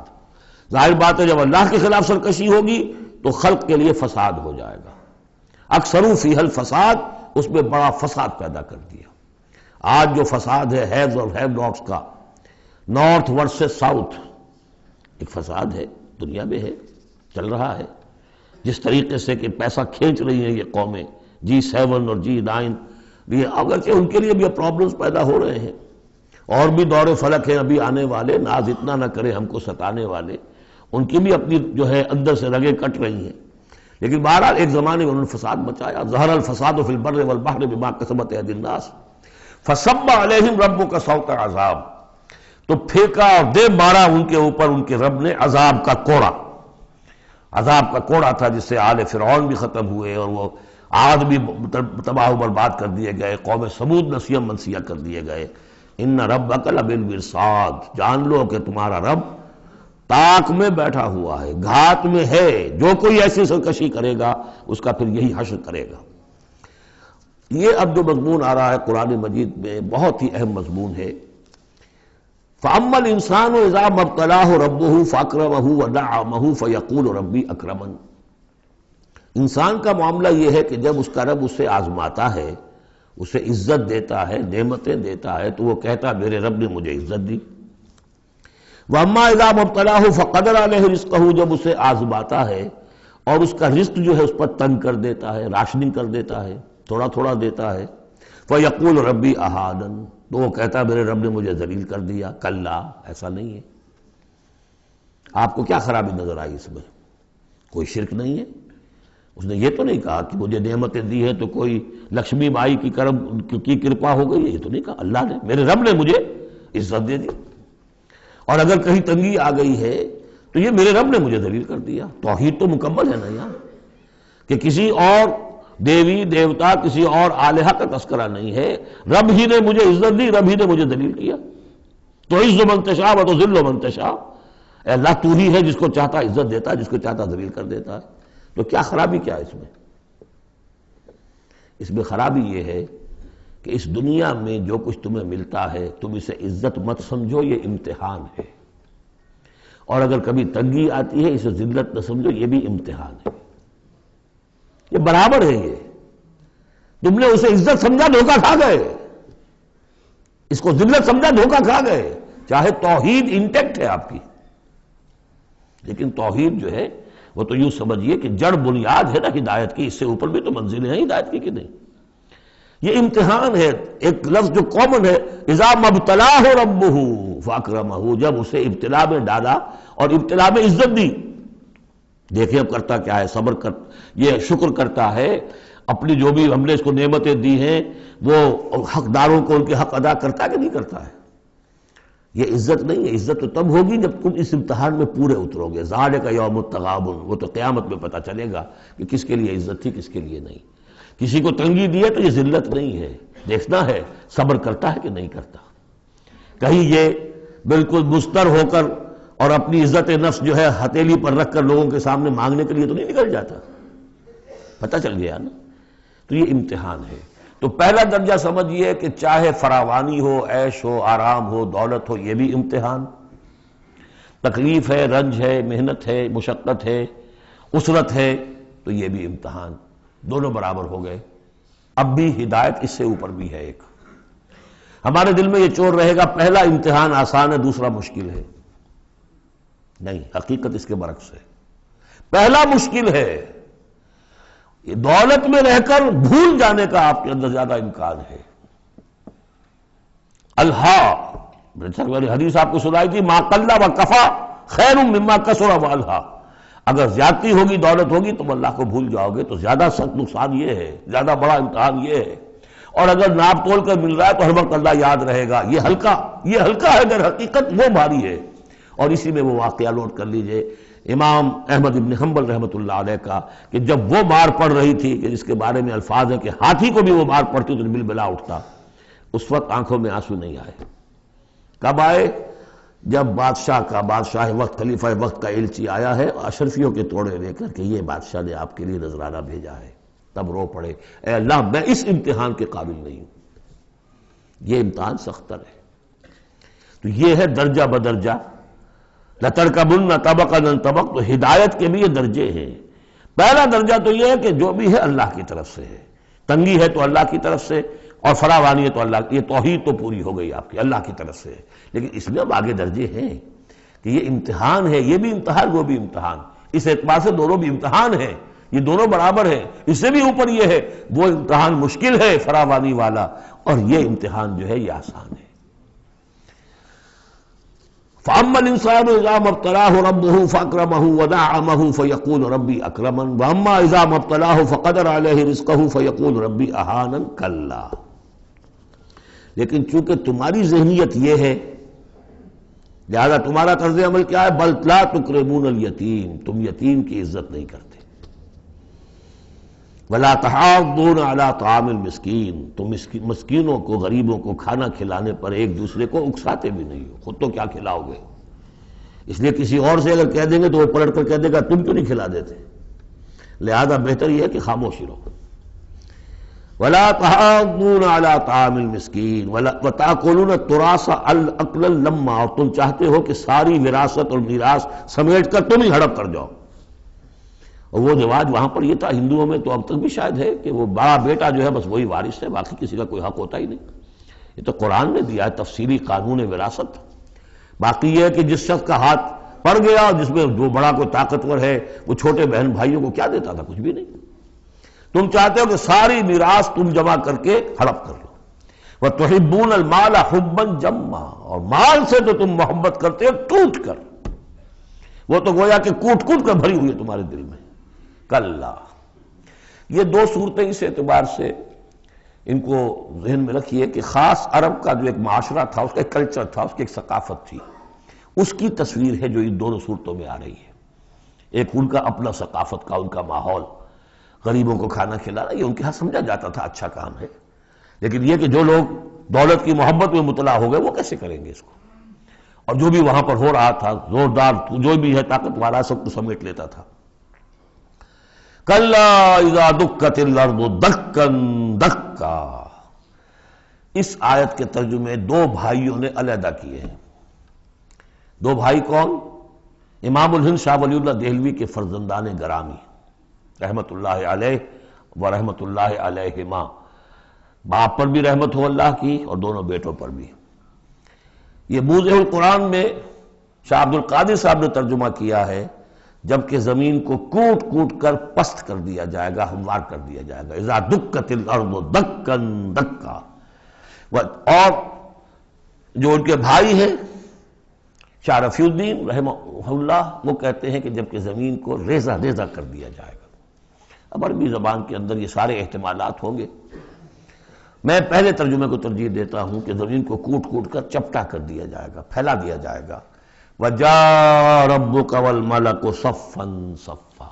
ظاہر بات ہے جب اللہ کے خلاف سرکشی ہوگی تو خلق کے لیے فساد ہو جائے گا۔ اکثروا فیہا الفساد، اس میں بڑا فساد پیدا کر دیا۔ آج جو فساد ہے ہیوز اور ہیو ناٹس کا، نارتھ ورسز ساؤتھ، ایک فساد ہے، دنیا میں ہے، چل رہا ہے، جس طریقے سے کہ پیسہ کھینچ رہی ہیں یہ قومیں، G7 اور G9، یہ اگرچہ ان کے لیے بھی پرابلمز پیدا ہو رہے ہیں، اور بھی دور فلک ہیں ابھی آنے والے، ناز اتنا نہ کرے ہم کو ستانے والے، ان کی بھی اپنی جو ہے اندر سے رگیں کٹ رہی ہیں، لیکن بہرحال ایک زمانے میں انہوں نے فساد مچایا۔ ظہر الفساد فی البر والبحر بما کسبت ایدی الناس فصب علیہم ربک صوت عذاب، تو پھینکا اور دے مارا ان کے اوپر ان کے رب نے عذاب کا کوڑا۔ عذاب کا کوڑا تھا جس سے آل فرعون بھی ختم ہوئے، اور وہ عاد بھی تباہ و برباد کر دیے گئے، قوم سمود نسیہ منسیہ کر دیے گئے۔ ان ربک لبالمرصاد، جان لو کہ تمہارا رب تاک میں بیٹھا ہوا ہے، گھات میں ہے، جو کوئی ایسی سرکشی کرے گا اس کا پھر یہی حشر کرے گا۔ یہ اب جو مضمون آ رہا ہے قرآن مجید میں بہت ہی اہم مضمون ہے۔ فَأَمَّا الْإِنسَانُ إِذَا مَا ابْتَلَاهُ رَبُّهُ فَأَكْرَمَهُ وَنَعَّمَهُ فَيَقُولُ رَبِّي أَكْرَمَنِ، انسان کا معاملہ یہ ہے کہ جب اس کا رب اسے آزماتا ہے، اسے عزت دیتا ہے، نعمتیں دیتا ہے، تو وہ کہتا ہے میرے رب نے مجھے عزت دی۔ وَأَمَّا إِذَا مَا ابْتَلَاهُ فَقَدَرَ عَلَيْهِ رِزْقَهُ، جب اسے آزماتا ہے اور اس کا رزق جو ہے اس پر تنگ کر دیتا ہے، راشننگ کر دیتا ہے، تھوڑا تھوڑا دیتا ہے، فَيَقُولُ رَبِّي أَهَانَنِ، تو وہ کہتا ہے میرے رب نے مجھے ذلیل کر دیا۔ کلا، ایسا نہیں ہے۔ آپ کو کیا خرابی نظر آئی اس میں؟ کوئی شرک نہیں ہے۔ اس نے یہ تو نہیں کہا کہ مجھے نعمتیں دی ہیں تو کوئی لکشمی مائی کی کرم کی کرپا ہو گئی ہے، یہ تو نہیں کہا۔ اللہ نے، میرے رب نے مجھے عزت دے دی، اور اگر کہیں تنگی آ گئی ہے تو یہ میرے رب نے مجھے ذلیل کر دیا۔ توحید تو مکمل ہے نا یہاں، کہ کسی اور دیوی دیوتا، کسی اور الہہ کا تذکرہ نہیں ہے، رب ہی نے مجھے عزت دی، رب ہی نے مجھے ذلیل کیا۔ تو عز من تشاء و تذل من تشاء، اے اللہ تو ہی ہے جس کو چاہتا عزت دیتا ہے، جس کو چاہتا ذلیل کر دیتا ہے۔ تو کیا خرابی کیا ہے اس میں؟ اس میں خرابی یہ ہے کہ اس دنیا میں جو کچھ تمہیں ملتا ہے تم اسے عزت مت سمجھو، یہ امتحان ہے، اور اگر کبھی تنگی آتی ہے اسے ذلت نہ سمجھو، یہ بھی امتحان ہے۔ یہ برابر ہے، یہ تم نے اسے عزت سمجھا دھوکہ کھا گئے، اس کو ذلت سمجھا دھوکہ کھا گئے، چاہے توحید انٹیکٹ ہے آپ کی، لیکن توحید جو ہے وہ تو یوں سمجھیے کہ جڑ بنیاد ہے نا ہدایت کی، اس سے اوپر بھی تو منزلیں ہیں ہدایت کی کہ نہیں؟ یہ امتحان ہے۔ ایک لفظ جو کامن ہے، اذا ما ابتلاہ ربہ فاکرمہ، جب اسے ابتلا میں ڈالا اور ابتلا میں عزت دی۔ دیکھیں اب کرتا کیا ہے، صبر کر، یہ شکر کرتا ہے، اپنی جو بھی ہم نے اس کو نعمتیں دی ہیں وہ حقداروں کو ان کے حق ادا کرتا ہے کہ نہیں کرتا ہے۔ یہ عزت نہیں ہے، عزت تو تب ہوگی جب تم اس امتحان میں پورے اترو گے۔ ذالک یوم التغابن، وہ تو قیامت میں پتہ چلے گا کہ کس کے لیے عزت تھی کس کے لیے نہیں۔ کسی کو تنگی دی ہے تو یہ ذلت نہیں ہے، دیکھنا ہے صبر کرتا ہے کہ نہیں کرتا۔ کہیں یہ بالکل مستر ہو کر اور اپنی عزت نفس جو ہے ہتھیلی پر رکھ کر لوگوں کے سامنے مانگنے کے لیے تو نہیں نکل جاتا، پتہ چل گیا نا۔ تو یہ امتحان ہے۔ تو پہلا درجہ سمجھیے کہ چاہے فراوانی ہو، عیش ہو، آرام ہو، دولت ہو، یہ بھی امتحان، تکلیف ہے، رنج ہے، محنت ہے، مشقت ہے، اسرت ہے، تو یہ بھی امتحان، دونوں برابر ہو گئے۔ اب بھی ہدایت اس سے اوپر بھی ہے ایک۔ ہمارے دل میں یہ چور رہے گا پہلا امتحان آسان ہے دوسرا مشکل ہے، نہیں، حقیقت اس کے برعکس ہے۔ پہلا مشکل ہے، یہ دولت میں رہ کر بھول جانے کا آپ کے اندر زیادہ امکان ہے۔ میں حدیث آپ کو سنائی تھی، ما قل و کفا خیر مما کثر و الہا، اگر زیادتی ہوگی، دولت ہوگی، تم اللہ کو بھول جاؤ گے تو زیادہ سخت نقصان یہ ہے، زیادہ بڑا امتحان یہ ہے، اور اگر ناپ تول کر مل رہا ہے تو ہر وقت اللہ یاد رہے گا، یہ ہلکا ہے، اگر حقیقت وہ بھاری ہے۔ اور اسی میں وہ واقعہ نوٹ کر لیجئے امام احمد ابن حنبل رحمۃ اللہ علیہ کا، کہ جب وہ مار پڑ رہی تھی کہ جس کے بارے میں الفاظ ہے کہ ہاتھی کو بھی وہ مار پڑتی تو بلبلا اٹھتا، اس وقت آنکھوں میں آنسو نہیں آئے۔ کب آئے؟ جب بادشاہ وقت، خلیفہ وقت کا ایلچی آیا ہے اشرفیوں کے توڑے لے کر کہ یہ بادشاہ نے آپ کے لیے نذرانہ بھیجا ہے، تب رو پڑے، اے اللہ میں اس امتحان کے قابل نہیں ہوں، یہ امتحان سختر ہے۔ تو یہ ہے درجہ بدرجہ، لَتَرْكَبُنَّ طَبَقًا عَنْ طَبَقٍ، تو ہدایت کے بھی یہ درجے ہیں۔ پہلا درجہ تو یہ ہے کہ جو بھی ہے اللہ کی طرف سے ہے، تنگی ہے تو اللہ کی طرف سے، اور فراوانی ہے تو اللہ کی، یہ توحید تو پوری ہو گئی آپ کی، اللہ کی طرف سے ہے۔ لیکن اس میں اب آگے درجے ہیں کہ یہ امتحان ہے، یہ بھی امتحان، وہ بھی امتحان، اس اعتبار سے دونوں بھی امتحان ہیں، یہ دونوں برابر ہیں۔ اس سے بھی اوپر یہ ہے، وہ امتحان مشکل ہے فراوانی والا، اور یہ امتحان جو ہے یہ آسان ہے۔ فَأَمَّا الْإِنسَانُ إِذَا مَا ابْتَلَاهُ رَبُّهُ فَأَكْرَمَهُ وَنَعَّمَهُ فَيَقُولُ رَبِّي أَكْرَمَنِ وَأَمَّا إِذَا مَا ابْتَلَاهُ فَقَدَرَ عَلَيْهِ رِزْقَهُ فَيَقُولُ رَبِّي أَهَانَنِ كَلَّا۔ لیکن چونکہ تمہاری ذہنیت یہ ہے، لہذا تمہارا طرز عمل کیا ہے؟ بَلْ لَا تُكْرِمُونَ الْيَتِيمَ، تم یتیم کی عزت نہیں کرتے، وَلَا تَحَاضُّونَ عَلَىٰ طَعَامِ الْمِسْكِينِ، تم مسکینوں کو، غریبوں کو کھانا کھلانے پر ایک دوسرے کو اکساتے بھی نہیں ہو، خود تو کیا کھلاؤ گے، اس لیے کسی اور سے اگر کہہ دیں گے تو وہ پلٹ کر کہہ دے گا تم کیوں نہیں کھلا دیتے، لہذا بہتر یہ ہے کہ خاموشی رہو۔ وَلَا تَحَاضُّونَ عَلَىٰ طَعَامِ الْمِسْكِينِ وَتَأْكُلُونَ التُّرَاثَ أَكْلًا لَمًّا، اور تم چاہتے ہو کہ ساری وراثت اور میراث سمیٹ کر تم ہی ہڑپ کر جاؤ۔ اور وہ رواج وہاں پر یہ تھا، ہندوؤں میں تو اب تک بھی شاید ہے، کہ وہ بڑا بیٹا جو ہے بس وہی وارث ہے، باقی کسی کا کوئی حق ہوتا ہی نہیں۔ یہ تو قرآن نے دیا ہے تفصیلی قانون وراثت۔ باقی یہ ہے کہ جس شخص کا ہاتھ پڑ گیا اور جس میں جو بڑا کوئی طاقتور ہے وہ چھوٹے بہن بھائیوں کو کیا دیتا تھا؟ کچھ بھی نہیں۔ تم چاہتے ہو کہ ساری میراث تم جمع کر کے ہڑپ کر لو۔ وَتُحِبُّونَ الْمَالَ حُبًّا جَمًّا، اور مال سے تو تم محبت کرتے ہو ٹوٹ کر، وہ تو گویا کہ کوٹ کوٹ کر بھری ہوئی ہے تمہارے دل میں۔ کلا، یہ دو صورتیں اس اعتبار سے ان کو ذہن میں رکھیے کہ خاص عرب کا جو ایک معاشرہ تھا، اس کا ایک کلچر تھا، اس کی ایک ثقافت تھی، اس کی تصویر ہے جو ان دونوں صورتوں میں آ رہی ہے۔ ایک ان کا اپنا ثقافت کا، ان کا ماحول، غریبوں کو کھانا کھلانا، یہ ان کے ہاں سمجھا جاتا تھا اچھا کام ہے، لیکن یہ کہ جو لوگ دولت کی محبت میں مبتلا ہو گئے وہ کیسے کریں گے اس کو، اور جو بھی وہاں پر ہو رہا تھا زوردار جو بھی ہے طاقت والا سب کو سمیٹ لیتا تھا۔ کلا اذا دکت الارض دکا دکا، اس آیت کے ترجمے دو بھائیوں نے علیحدہ کیے ہیں۔ دو بھائی کون؟ امام الہند شاہ ولی اللہ دہلوی کے فرزندان گرامی رحمت اللہ علیہ و رحمت اللہ علیہما، باپ پر بھی رحمت ہو اللہ کی اور دونوں بیٹوں پر بھی۔ یہ موضع القرآن میں شاہ عبد القادر صاحب نے ترجمہ کیا ہے، جبکہ زمین کو کوٹ کوٹ کر پست کر دیا جائے گا، ہموار کر دیا جائے گا، اذا دکت الارض دکا دکا۔ اور جو ان کے بھائی ہیں شاہ رفیع الدین رحمہ اللہ، وہ کہتے ہیں کہ جبکہ زمین کو ریزہ ریزہ کر دیا جائے گا۔ اب عربی زبان کے اندر یہ سارے احتمالات ہوں گے، میں پہلے ترجمے کو ترجیح دیتا ہوں کہ زمین کو کوٹ کوٹ کر چپٹا کر دیا جائے گا، پھیلا دیا جائے گا۔ وَجَاءَ رَبُّكَ وَالْمَلَكُ صَفًّا صَفًّا،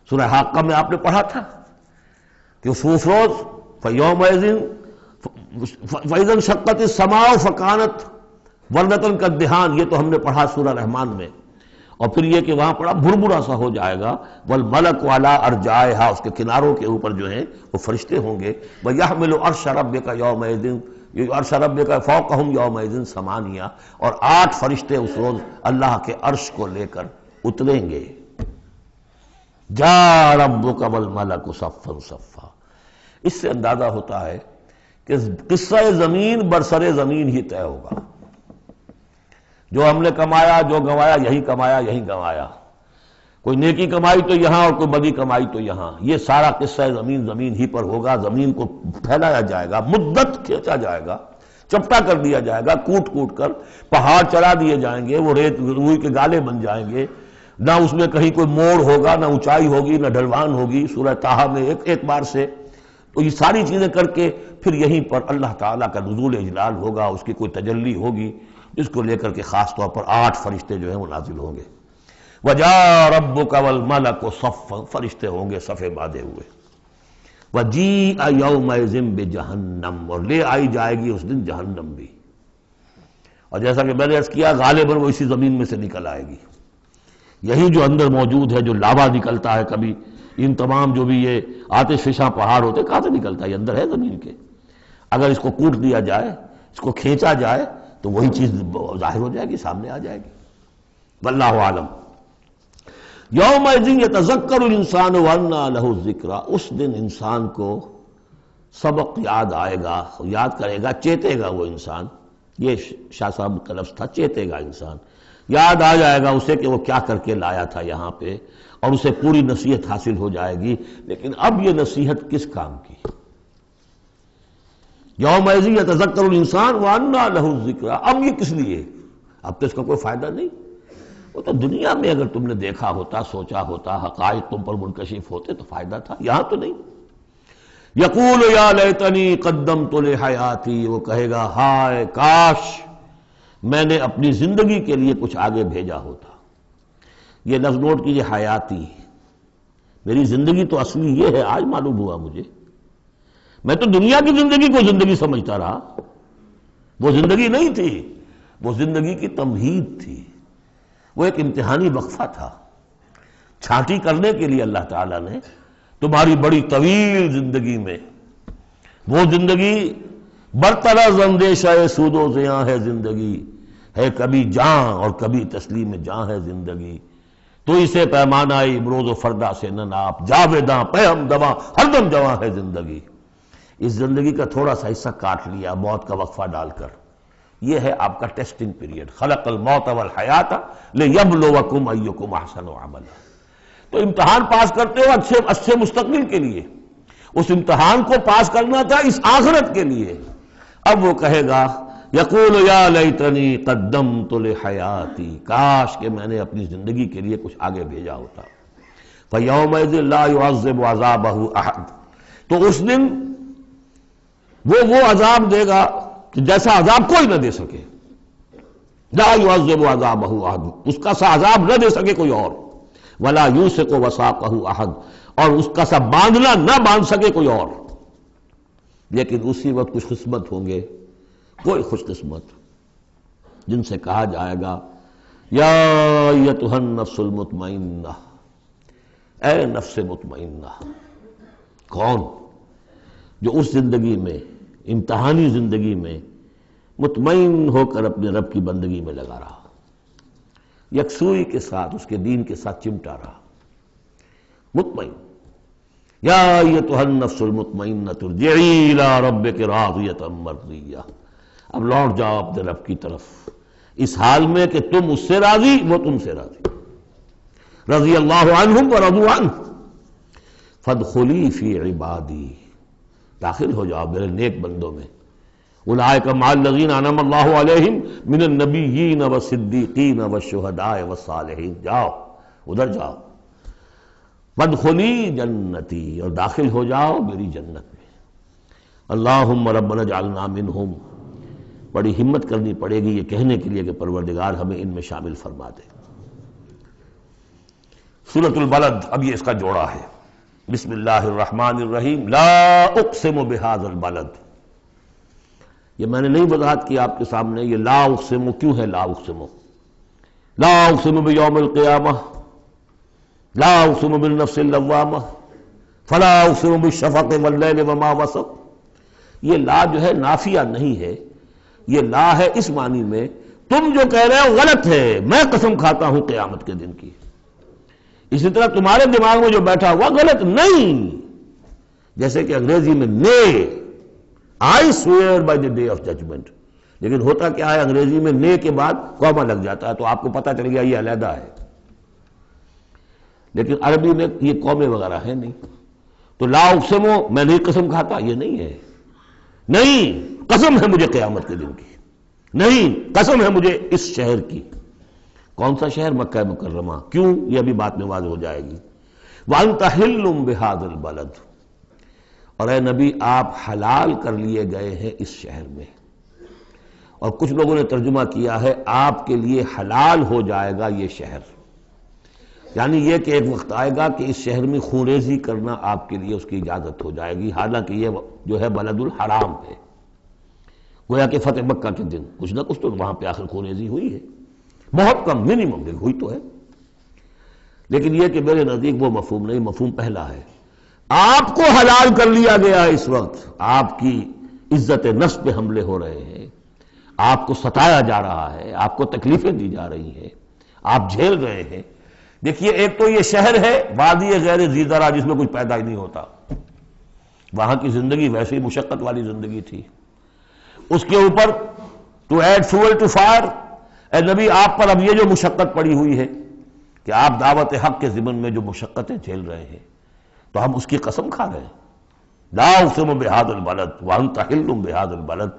سورہ حاقہ میں آپ نے پڑھا تھا کہ اس روز فَيَوْمَئِذٍ فَإِذَا انشَقَّتِ السَّمَاءُ فَكَانَتْ وَرْدَةً كَالدِّهَانِ، یہ تو ہم نے پڑھا سورہ رحمان میں۔ اور پھر یہ کہ وہاں بڑا بھربھرا سا ہو جائے گا، والملک علی ارجائہا، اس کے کناروں کے اوپر جو ہیں وہ فرشتے ہوں گے، ویحمل عرش ربک یومئذ، یہ عرش ربک فوقہم یومئذ ثمانیہ، اور 8 فرشتے اس روز اللہ کے عرش کو لے کر اتریں گے۔ جاء ربک والملک صفا صفا، اس سے اندازہ ہوتا ہے کہ قصہ زمین برسر زمین ہی طے ہوگا، جو ہم نے کمایا جو گنوایا یہی کمایا یہی گنوایا، کوئی نیکی کمائی تو یہاں اور کوئی بدی کمائی تو یہاں، یہ سارا قصہ زمین زمین ہی پر ہوگا۔ زمین کو پھیلایا جائے گا، مدت کھینچا جائے گا، چپٹا کر دیا جائے گا، کوٹ کوٹ کر پہاڑ چڑھا دیے جائیں گے، وہ ریت روئی کے گالے بن جائیں گے، نہ اس میں کہیں کوئی موڑ ہوگا، نہ اونچائی ہوگی، نہ ڈھلوان ہوگی، سورہ طٰہٰ میں ایک بار سے۔ تو یہ ساری چیزیں کر کے پھر یہیں پر اللہ تعالیٰ کا نزول اجلال ہوگا، اس کی کوئی تجلی ہوگی جس کو لے کر کے خاص طور پر 8 فرشتے جو ہیں وہ نازل ہوں گے۔ وَجَاءَ رَبُّكَ وَالْمَلَكُ صَفًّا، فرشتے ہوں گے صفے باندھے ہوئے۔ وَجِيءَ يَوْمَئِذٍ بِجَهَنَّمَ، اور لے آئی جائے گی اس دن جہنم بھی، اور جیسا کہ میں نے عرض کیا غالباً وہ اسی زمین میں سے نکل آئے گی، یہی جو اندر موجود ہے، جو لاوا نکلتا ہے کبھی، ان تمام جو بھی یہ آتش فشاں پہاڑ ہوتے کہاں سے نکلتا ہے؟ یہ اندر ہے زمین کے، اگر اس کو کوٹ دیا جائے، اس کو کھینچا جائے تو وہی چیز ظاہر ہو جائے گی، سامنے آ جائے گی۔ واللہ عالم۔ یومئذ یتذکر الانسان وانیٰ لہ الذکریٰ، اس دن انسان کو سبق یاد آئے گا، یاد کرے گا، چیتے گا وہ انسان، یہ شاہ صاحب کا لفظ تھا، چیتے گا انسان، یاد آ جائے گا اسے کہ وہ کیا کر کے لایا تھا یہاں پہ، اور اسے پوری نصیحت حاصل ہو جائے گی۔ لیکن اب یہ نصیحت کس کام کی؟ یومئذ یتذکر الانسان وانیٰ لہ الذکریٰ، اب یہ کس لیے؟ اب تو اس کا کوئی فائدہ نہیں۔ وہ تو دنیا میں اگر تم نے دیکھا ہوتا، سوچا ہوتا، حقائق تم پر منکشف ہوتے تو فائدہ تھا، یہاں تو نہیں۔ یقول یا لیتنی قدمت لحیاتی، وہ کہے گا ہائے کاش میں نے اپنی زندگی کے لیے کچھ آگے بھیجا ہوتا۔ یہ لفظ نوٹ کیجئے، حیاتی، میری زندگی تو اصلی یہ ہے، آج معلوم ہوا مجھے، میں تو دنیا کی زندگی کو زندگی سمجھتا رہا، وہ زندگی نہیں تھی، وہ زندگی کی تمہید تھی، وہ ایک امتحانی وقفہ تھا، چھانٹی کرنے کے لیے اللہ تعالیٰ نے تمہاری بڑی طویل زندگی میں، وہ زندگی برطرز اندیشہ سود و زیاں ہے زندگی، ہے کبھی جاں اور کبھی تسلیم جاں ہے زندگی، تو اسے پیمانہ امروز و فردا سے نہ ناپ، جاویداں پہ ہم دواں ہر دم جواں ہے زندگی۔ اس زندگی کا تھوڑا سا حصہ کاٹ لیا موت کا وقفہ ڈال کر، یہ ہے آپ کا ٹیسٹنگ پیریڈ، خلق الموت والحیات لیبلوکم ایکم احسن عملا۔ تو امتحان پاس کرتے ہو اچھے مستقبل کے لیے، اس امتحان کو پاس کرنا تھا اس آخرت کے لیے۔ اب وہ کہے گا یقول یا لیتنی قدمت لحیاتی، کاش کہ میں نے اپنی زندگی کے لیے کچھ آگے بھیجا ہوتا۔ فیومئذ لا یعذب عذابہ احد، تو اس دن وہ عذاب دے گا کہ جیسا عذاب کوئی نہ دے سکے، لا یعذب عذابہ احد، اس کا سا عذاب نہ دے سکے کوئی اور، ولا یوثق وثاقہ احد، اور اس کا سا باندھنا نہ باندھ سکے کوئی اور۔ لیکن اسی وقت خوش قسمت ہوں گے، کوئی خوش قسمت جن سے کہا جائے گا یا ایتھا النفس المطمئنہ، اے نفس مطمئنہ۔ کون؟ جو اس زندگی میں، امتحانی زندگی میں مطمئن ہو کر اپنے رب کی بندگی میں لگا رہا، یکسوئی کے ساتھ اس کے دین کے ساتھ چمٹا رہا، مطمئن۔ یا ایتھا النفس المطمئنہ ارجعی الی ربک راضیۃ مرضیہ، اب لوٹ جاؤ اپنے رب کی طرف اس حال میں کہ تم اس سے راضی، وہ تم سے راضی۔ رضی اللہ عنہم ورضوا عنہ فادخلی فی عبادی، داخل ہو جاؤ میرے نیک بندوں میں۔ اولئک مع الذین انعم اللہ علیہم من النبیین والصدیقین والشہداء والصالحین، جاؤ ادھر جاؤ۔ وادخلی جنتی، اور داخل ہو جاؤ میری جنت میں۔ اللہم ربنا اجعلنا منہم، بڑی ہمت کرنی پڑے گی یہ کہنے کے لیے کہ پروردگار ہمیں ان میں شامل فرما دے۔ سورۃ البلد، اب یہ اس کا جوڑا ہے۔ بسم اللہ الرحمن الرحیم، لا اقسم بہذا البلد، یہ میں نے نہیں وضاحت کی آپ کے سامنے، یہ لا اقسم کیوں ہے؟ لا اقسم، لا اقسم بیوم القیامہ، لا اقسم بالنفس اللوامہ، فلا اقسم بالشفق واللیل وما وسق۔ یہ لا جو ہے نافیہ نہیں ہے، یہ لا ہے اس معنی میں تم جو کہہ رہے ہو غلط ہے، میں قسم کھاتا ہوں قیامت کے دن کی۔ اسی طرح تمہارے دماغ میں جو بیٹھا ہوا غلط نہیں، جیسے کہ انگریزی میں نے I swear by the day of judgment, لیکن ہوتا کیا ہے انگریزی میں نے کے بعد کاما لگ جاتا ہے تو آپ کو پتہ چل گیا یہ علیحدہ ہے، لیکن عربی میں یہ قومیں وغیرہ ہے نہیں۔ تو لا اقسمو میں نہیں قسم کھاتا، یہ نہیں ہے، نہیں قسم ہے مجھے قیامت کے دن کی، نہیں قسم ہے مجھے اس شہر کی۔ کون سا شہر؟ مکہ مکرمہ۔ کیوں؟ یہ ابھی بات میں واضح ہو جائے گی۔ وَأَنْتَ حِلٌّ بِهَذَا الْبَلَدِ، اور اے نبی آپ حلال کر لیے گئے ہیں اس شہر میں، اور کچھ لوگوں نے ترجمہ کیا ہے آپ کے لیے حلال ہو جائے گا یہ شہر، یعنی یہ کہ ایک وقت آئے گا کہ اس شہر میں خونریزی کرنا آپ کے لیے اس کی اجازت ہو جائے گی، حالانکہ یہ جو ہے بلد الحرام ہے، گویا کہ فتح مکہ کے دن کچھ نہ کچھ تو وہاں پہ آخر خونریزی ہوئی ہے، بہت کم، منیمم ہوئی تو ہے، لیکن یہ کہ میرے نزدیک وہ مفہوم نہیں، مفہوم پہلا ہے۔ آپ کو حلال کر لیا گیا اس وقت، آپ کی عزت نفس پہ حملے ہو رہے ہیں، آپ کو ستایا جا رہا ہے، آپ کو تکلیفیں دی جا رہی ہیں، آپ جھیل رہے ہیں۔ دیکھیے ایک تو یہ شہر ہے وادی غیر ذی زرع جس میں کچھ پیدا ہی نہیں ہوتا، وہاں کی زندگی ویسے ہی مشقت والی زندگی تھی، اس کے اوپر to add fuel to fire, اے نبی آپ پر اب یہ جو مشقت پڑی ہوئی ہے کہ آپ دعوت حق کے ضمن میں جو مشقتیں جھیل رہے ہیں تو ہم اس کی قسم کھا رہے ہیں۔ لا اقسم بہذا البلد وانت حل بہذا البلد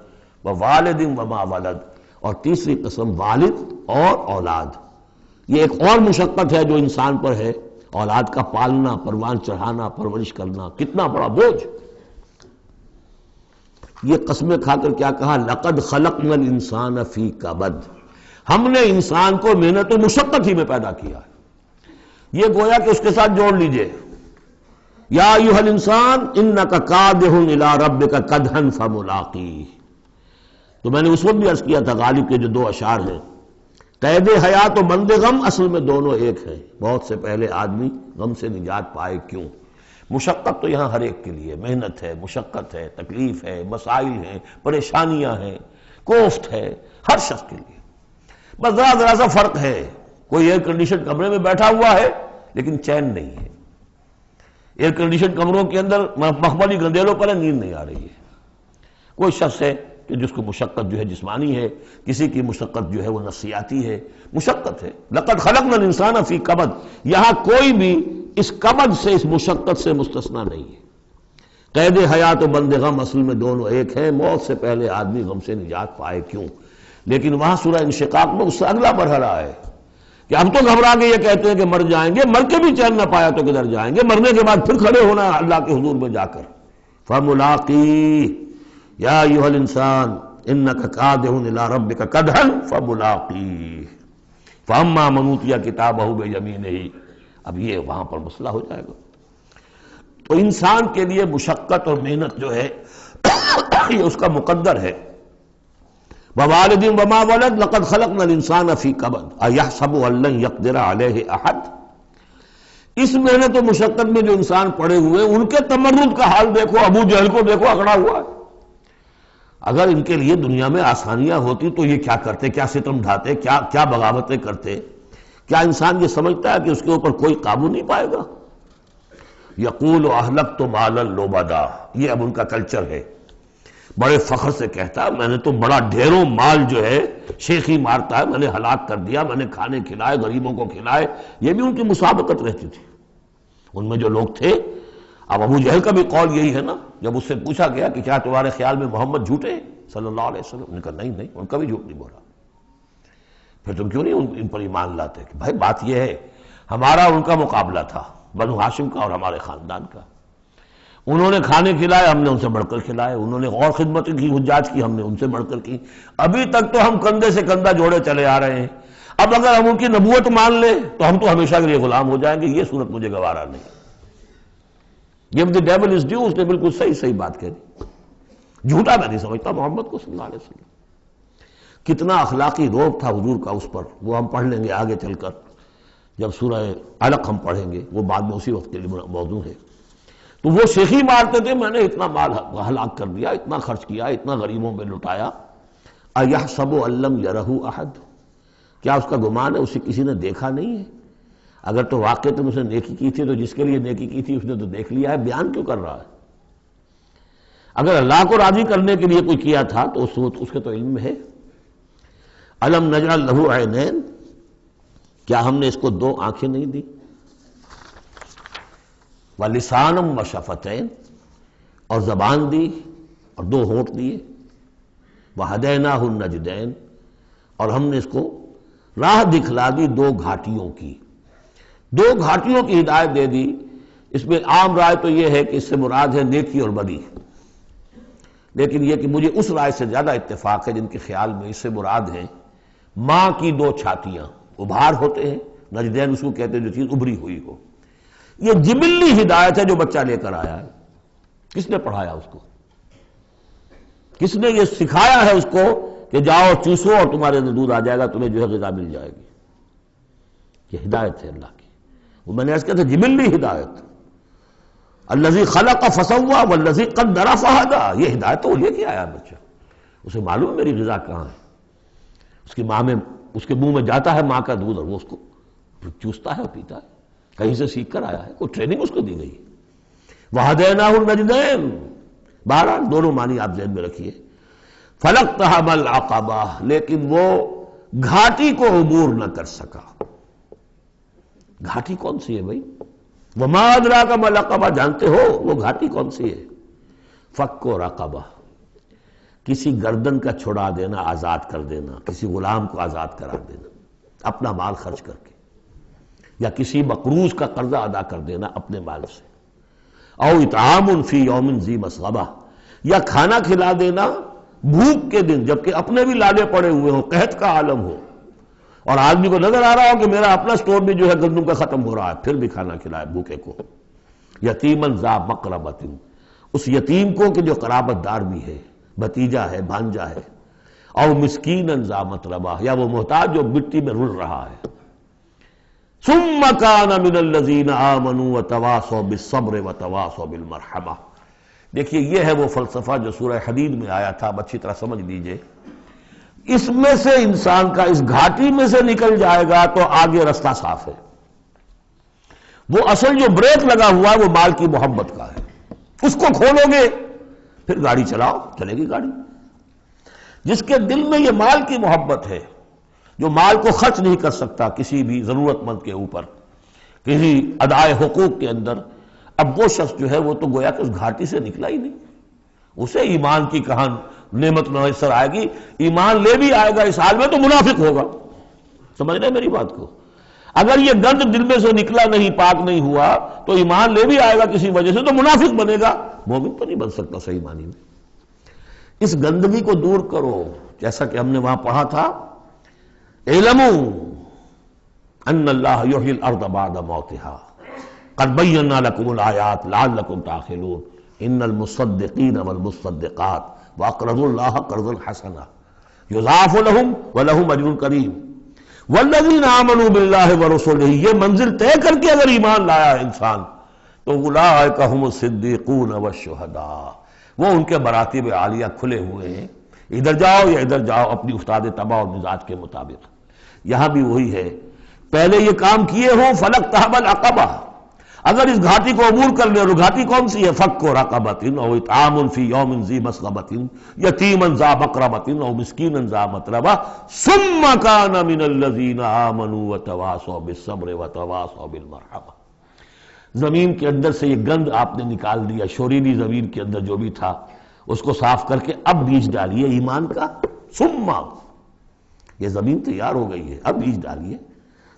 ووالد وما ولد، اور تیسری قسم والد اور اولاد، یہ ایک اور مشقت ہے جو انسان پر ہے، اولاد کا پالنا، پروان چڑھانا، پرورش کرنا، کتنا بڑا بوجھ۔ یہ قسمیں کھا کر کیا کہا؟ لقد خلقنا الانسان فی کبد، ہم نے انسان کو محنت و مشقت ہی میں پیدا کیا ہے۔ یہ گویا کہ اس کے ساتھ جوڑ لیجئے، یا ایھا الانسان انک کادح الی ربک کدحا فملاقیہ۔ تو میں نے اس وقت بھی عرض کیا تھا غالب کے جو دو اشعار ہیں، قید حیات و بند غم اصل میں دونوں ایک ہیں، بہت سے پہلے آدمی غم سے نجات پائے کیوں؟ مشقت تو یہاں ہر ایک کے لیے، محنت ہے، مشقت ہے، تکلیف ہے، مسائل ہیں، پریشانیاں ہیں، کوفت ہے، ہر شخص کے لیے، بس ذرا سا فرق ہے، کوئی ایئر کنڈیشن کمرے میں بیٹھا ہوا ہے لیکن چین نہیں ہے، ایئر کنڈیشن کمروں کے اندر مخملی گندیلوں پر نیند نہیں آ رہی ہے، کوئی شخص ہے کہ جس کو مشقت جو ہے جسمانی ہے، کسی کی مشقت جو ہے وہ نفسیاتی ہے، مشقت ہے۔ لقد خلقنا الانسان فی کبد، یہاں کوئی بھی اس کبد سے، اس مشقت سے مستثنا نہیں ہے۔ قید حیات و بند غم اصل میں دونوں ایک ہیں، موت سے پہلے آدمی غم سے نجات پائے کیوں؟ لیکن وہاں سورہ انشقاق میں اس سے اگلا مرحلہ ہے کہ اب تو گھبرا کے یہ کہتے ہیں کہ مر جائیں گے، مر کے بھی چین نہ پایا تو کدھر جائیں گے، مرنے کے بعد پھر کھڑے ہونا ہے اللہ کے حضور میں جا کر۔ فملاقی یا ایھا الانسان انک کادح الی ربک کدحا فملاقیہ فاما من اوتی کتابہ بیمینہ۔ اب یہ وہاں پر مسئلہ ہو جائے گا۔ تو انسان کے لیے مشقت اور محنت جو ہے یہ اس کا مقدر ہے۔ ووالد وما ولد لقد خلقنا الانسان فی کبد ایحسب ان لن یقدر علیہ احد۔ اس محنت و مشقت میں جو انسان پڑے ہوئے ان کے تمرد کا حال دیکھو، ابو جہل کو دیکھو اکڑا ہوا ہے۔ اگر ان کے لیے دنیا میں آسانیاں ہوتی تو یہ کیا کرتے، کیا ستم ڈھاتے، کیا بغاوتیں کرتے؟ کیا انسان یہ سمجھتا ہے کہ اس کے اوپر کوئی قابو نہیں پائے گا؟ یقول اہلکت مالا لبدا، یہ اب ان کا کلچر ہے، بڑے فخر سے کہتا ہے میں نے تو بڑا ڈھیروں مال جو ہے شیخی مارتا ہے، میں نے ہلاک کر دیا، میں نے کھانے کھلائے، غریبوں کو کھلائے۔ یہ بھی ان کی مسابقت رہتی تھی ان میں جو لوگ تھے۔ اب ابو جہل کا بھی قول یہی ہے نا، جب اس سے پوچھا گیا کہ کیا تمہارے خیال میں محمد جھوٹے ہیں صلی اللہ علیہ وسلم، انہوں نے کہا نہیں ان کا بھی جھوٹ نہیں بولا۔ پھر تم کیوں نہیں ان پر ایمان لاتے؟ کہ بھائی بات یہ ہے ہمارا ان کا مقابلہ تھا، بنو ہاشم کا اور ہمارے خاندان کا، انہوں نے کھانے کھلائے، ہم نے ان سے بڑھ کر کھلائے، انہوں نے اور خدمت کی، حجاج کی، ہم نے ان سے بڑھ کر کی، ابھی تک تو ہم کندھے سے کندھا جوڑے چلے آ رہے ہیں، اب اگر ہم ان کی نبوت مان لیں تو ہم تو ہمیشہ کے لیے غلام ہو جائیں گے، یہ صورت مجھے گوارا نہیں۔ Give the devil his due، اس نے بالکل صحیح بات کہہ دی، جھوٹا میں نہیں سمجھتا محمد کو صلی اللہ علیہ وسلم۔ کتنا اخلاقی روب تھا حضور کا اس پر، وہ ہم پڑھ لیں گے آگے چل کر جب سورہ علق ہم پڑھیں گے، وہ بعد میں اسی وقت کے لیے موضوع ہے۔ تو وہ شیخی مارتے تھے میں نے اتنا مال ہلاک کر دیا، اتنا خرچ کیا، اتنا غریبوں میں لٹایا۔ اَيَحْسَبُ أَن لَّمْ يَرَهُ أَحَدٌ، کیا اس کا گمان ہے اسے کسی نے دیکھا نہیں ہے؟ اگر تو واقع تم اسے نیکی کی تھی تو جس کے لیے نیکی کی تھی اس نے تو دیکھ لیا ہے، بیان کیوں کر رہا ہے؟ اگر اللہ کو راضی کرنے کے لیے کوئی کیا تھا تو اس کے تو علم ہے۔ أَلَمْ نَجْعَل لَّهُ عَيْنَيْنِ، کیا ہم نے اس کو دو آنکھیں نہیں دی؟ وَلِسَانًا وَشَفَتَيْنِ، اور زبان دی اور دو ہونٹ دیے۔ وَهَدَيْنَاهُ النَّجْدَيْنِ، اور ہم نے اس کو راہ دکھلا دی دو گھاٹیوں کی، دو گھاٹیوں کی ہدایت دے دی۔ اس میں عام رائے تو یہ ہے کہ اس سے مراد ہے نیکی اور بدی، لیکن یہ کہ مجھے اس رائے سے زیادہ اتفاق ہے جن کے خیال میں اس سے مراد ہے ماں کی دو چھاتیاں، ابھار ہوتے ہیں، نجدین اس کو کہتے ہیں جو چیز ابھری ہوئی ہو۔ یہ جبلی ہدایت ہے جو بچہ لے کر آیا ہے۔ کس نے پڑھایا اس کو؟ کس نے یہ سکھایا ہے اس کو کہ جاؤ چوسو اور تمہارے اندر دودھ آ جائے گا، تمہیں جو ہے غذا مل جائے گی؟ یہ ہدایت ہے اللہ کی، وہ میں نے عرض کیا تھا جبلی ہدایت۔ الذی خلق فسوی والذی قدر فہدی، یہ ہدایت تو وہ لے کے آیا بچہ، اسے معلوم میری غذا کہاں ہے۔ اس کی ماں میں، اس کے منہ میں جاتا ہے ماں کا دودھ اور وہ اس کو چوستا ہے اور پیتا ہے، کہیں سے سیکھ کر آیا ہے، کوئی ٹریننگ اس کو دی گئی۔ وَهَدَيْنَاهُ النَّجْدَيْنِ، بہرحال دونوں معنی آپ ذہن میں رکھیے۔ فَلَقْتَحَمَ الْعَقَبَةَ، لیکن وہ گھاٹی کو عبور نہ کر سکا۔ گھاٹی کون سی ہے بھائی؟ وَمَا أَدْرَاكَ مَا الْعَقَبَةُ، جانتے ہو وہ گھاٹی کون سی ہے؟ فَكُّ رَقَبَةٍ، کسی گردن کا چھڑا دینا، آزاد کر دینا، کسی غلام کو آزاد کرا دینا اپنا مال خرچ کر کے، یا کسی مقروض کا قرضہ ادا کر دینا اپنے مال سے۔ او اطعام فی یوم ذی مسغبہ، یا کھانا کھلا دینا بھوک کے دن جبکہ اپنے بھی لالے پڑے ہوئے ہوں، قحط کا عالم ہو، اور آدمی کو نظر آ رہا ہو کہ میرا اپنا سٹور بھی جو ہے گندم کا ختم ہو رہا ہے، پھر بھی کھانا کھلائے بھوکے کو۔ یتیماً ذا مقربۃ، اس یتیم کو کہ جو قرابت دار بھی ہے، بھتیجا ہے، بھانجا ہے۔ او مسکیناً ذا متربہ، یا وہ محتاج جو مٹی میں رل رہا ہے۔ ثم کان من الذین آمنوا وتواصوا بالصبر وتواصوا بالمرحمہ۔ دیکھیے یہ ہے وہ فلسفہ جو سورہ حدید میں آیا تھا، اب اچھی طرح سمجھ لیجئے۔ اس میں سے انسان کا اس گھاٹی میں سے نکل جائے گا تو آگے رستہ صاف ہے۔ وہ اصل جو بریک لگا ہوا ہے وہ مال کی محبت کا ہے، اس کو کھولو گے پھر گاڑی چلاؤ، چلے گی گاڑی۔ جس کے دل میں یہ مال کی محبت ہے، جو مال کو خرچ نہیں کر سکتا کسی بھی ضرورت مند کے اوپر، کسی ادائے حقوق کے اندر، اب وہ شخص جو ہے وہ تو گویا کہ اس گھاٹی سے نکلا ہی نہیں۔ اسے ایمان کی کہاں نعمت میسر آئے گی، ایمان لے بھی آئے گا اس حال میں تو منافق ہوگا۔ سمجھ رہے میری بات کو؟ اگر یہ گند دل میں سے نکلا نہیں، پاک نہیں ہوا، تو ایمان لے بھی آئے گا کسی وجہ سے تو منافق بنے گا، مومن تو نہیں بن سکتا صحیح معنی میں۔ اس گندگی کو دور کرو، جیسا کہ ہم نے وہاں پڑھا تھا، اعلموا ان اللہ یحیی الارض بعد موتها قد بینا لکم الآیات لعلکم تعقلون ان المصدقین والمصدقات واقرضوا اللہ قرضا حسنا یضاعف لهم ولهم اجر کریم والذین آمنوا باللہ ورسلہ، یہ منزل طے کر کے اگر ایمان لایا ہے انسان تو اولئک هم الصدیقون والشہداء، وہ ان کے مراتب عالیہ کھلے ہوئے ہیں، ادھر جاؤ یا ادھر جاؤ اپنی استاد طبع اور مزاج کے مطابق۔ یہاں بھی وہی ہے، پہلے یہ کام کیے ہوں فلقتحم العقبہ، اگر اس گھاٹی کو عبور کر لے، اور گھاٹی کون سی ہے؟ فک رقبۃ او اطعام فی یوم ذی مسغبۃ یتیما ذا مقربۃ او مسکینا ذا متربہ ثم کان من الذین آمنوا وتواصوا بالصبر وتواصوا بالمرحمہ۔ زمین کے اندر سے یہ گند آپ نے نکال دیا، شوریلی زمین کے اندر جو بھی تھا اس کو صاف کر کے اب بیج ڈالیے ایمان کا۔ ثم، یہ زمین تیار ہو گئی ہے، اب بیج ڈالیے۔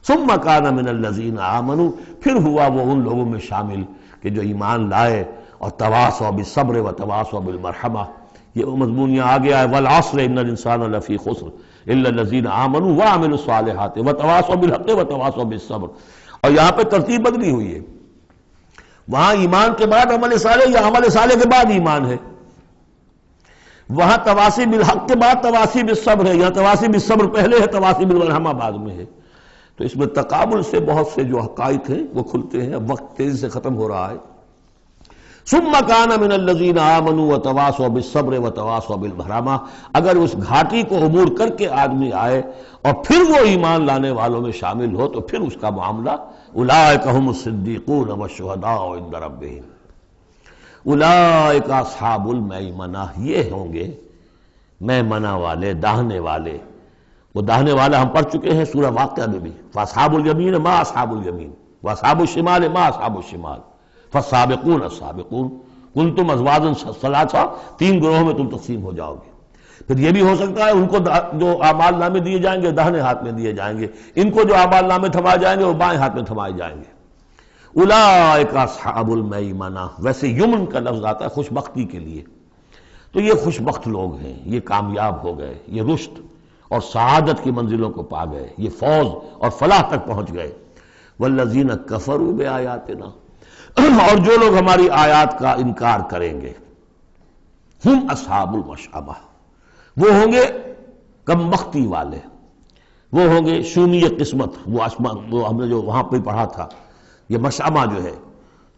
ثم کان من الذین آمنوا، پھر ہوا وہ ان لوگوں میں شامل کہ جو ایمان لائے اور تواصوا بالصبر وتواصوا بالمرحمہ۔ یہ وہ مضمون یہاں آ گیا ہے، والعصر ان الانسان لفی خسر الا الذین آمنوا وعملوا الصالحات وتواصوا بالحق وتواصوا بالصبر۔ اور یہاں پہ ترتیب بدلی ہوئی ہے، وہاں ایمان کے بعد عمل صالح یا عمل صالح کے بعد ایمان ہے۔ وہاں تواسی بالحق کے بعد تواسی بالصبر ہے، یہاں تواسی بالصبر پہلے ہے، تواسی بالمرحمہ بعد میں ہے۔ تو اس میں تقابل سے بہت سے جو حقائق ہیں وہ کھلتے ہیں۔ اب وقت تیزی سے ختم ہو رہا ہے۔ ثم كان من الذين آمنوا وتواصوا بالصبر وتواصوا بالمرحمہ، اگر اس گھاٹی کو عبور کر کے آدمی آئے اور پھر وہ ایمان لانے والوں میں شامل ہو تو پھر اس کا معاملہ اولئک هم الصدیقون والشہداء عند ربهم، اولئک اصحاب المیمنہ، یہ ہوں گے میمنہ والے، داہنے والے۔ وہ داہنے والا ہم پڑھ چکے ہیں سورہ واقعہ میں بھی، فاصحاب الیمین ما اصحاب الیمین واصحاب الشمال ما اصحاب الشمال فالسابقون السابقون کنتم ازواجا ثلاثا، تین گروہوں میں تم تقسیم ہو جاؤ گے۔ پھر یہ بھی ہو سکتا ہے ان کو جو اعمال نامے دیے جائیں گے داہنے ہاتھ میں دیے جائیں گے، ان کو جو اعمال نامے تھمائے جائیں گے وہ بائیں ہاتھ میں تھمائے جائیں گے۔ اولئک اصحاب المیمنہ، ویسے یمن کا لفظ آتا ہے خوش بختی کے لیے، تو یہ خوش بخت لوگ ہیں، یہ کامیاب ہو گئے، یہ رشد اور سعادت کی منزلوں کو پا گئے، یہ فوز اور فلاح تک پہنچ گئے۔ والذین کفروا بآیاتنا، اور جو لوگ ہماری آیات کا انکار کریں گے، ہم اصحاب المشأمہ، وہ ہوں گے کم بختی والے، وہ ہوں گے شومی قسمت، وہ ہم نے جو وہاں پہ پڑھا تھا، یہ مشأمہ جو ہے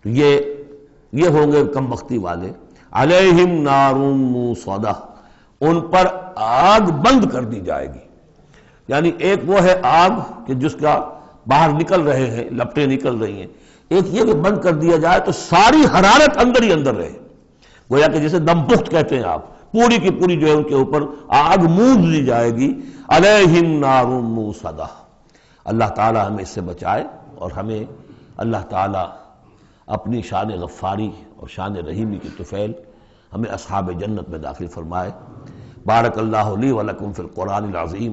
تو یہ ہوں گے کم بختی والے۔ علیہم نار موصدہ، ان پر آگ بند کر دی جائے گی، یعنی ایک وہ ہے آگ کہ جس کا باہر نکل رہے ہیں، لپٹیں نکل رہی ہیں، ایک یہ کہ بند کر دیا جائے تو ساری حرارت اندر ہی اندر رہے، گویا کہ جسے دم پخت کہتے ہیں آپ، پوری کی پوری جو ہے ان کے اوپر آگ موند دی جائے گی۔ علیہم نار موصدہ، اللہ تعالی ہمیں اس سے بچائے اور ہمیں اللہ تعالی اپنی شان غفاری اور شان رحیمی کی طفیل ہمیں اصحاب جنت میں داخل فرمائے۔ بارک اللہ لی ولکم فی القرآن العظیم۔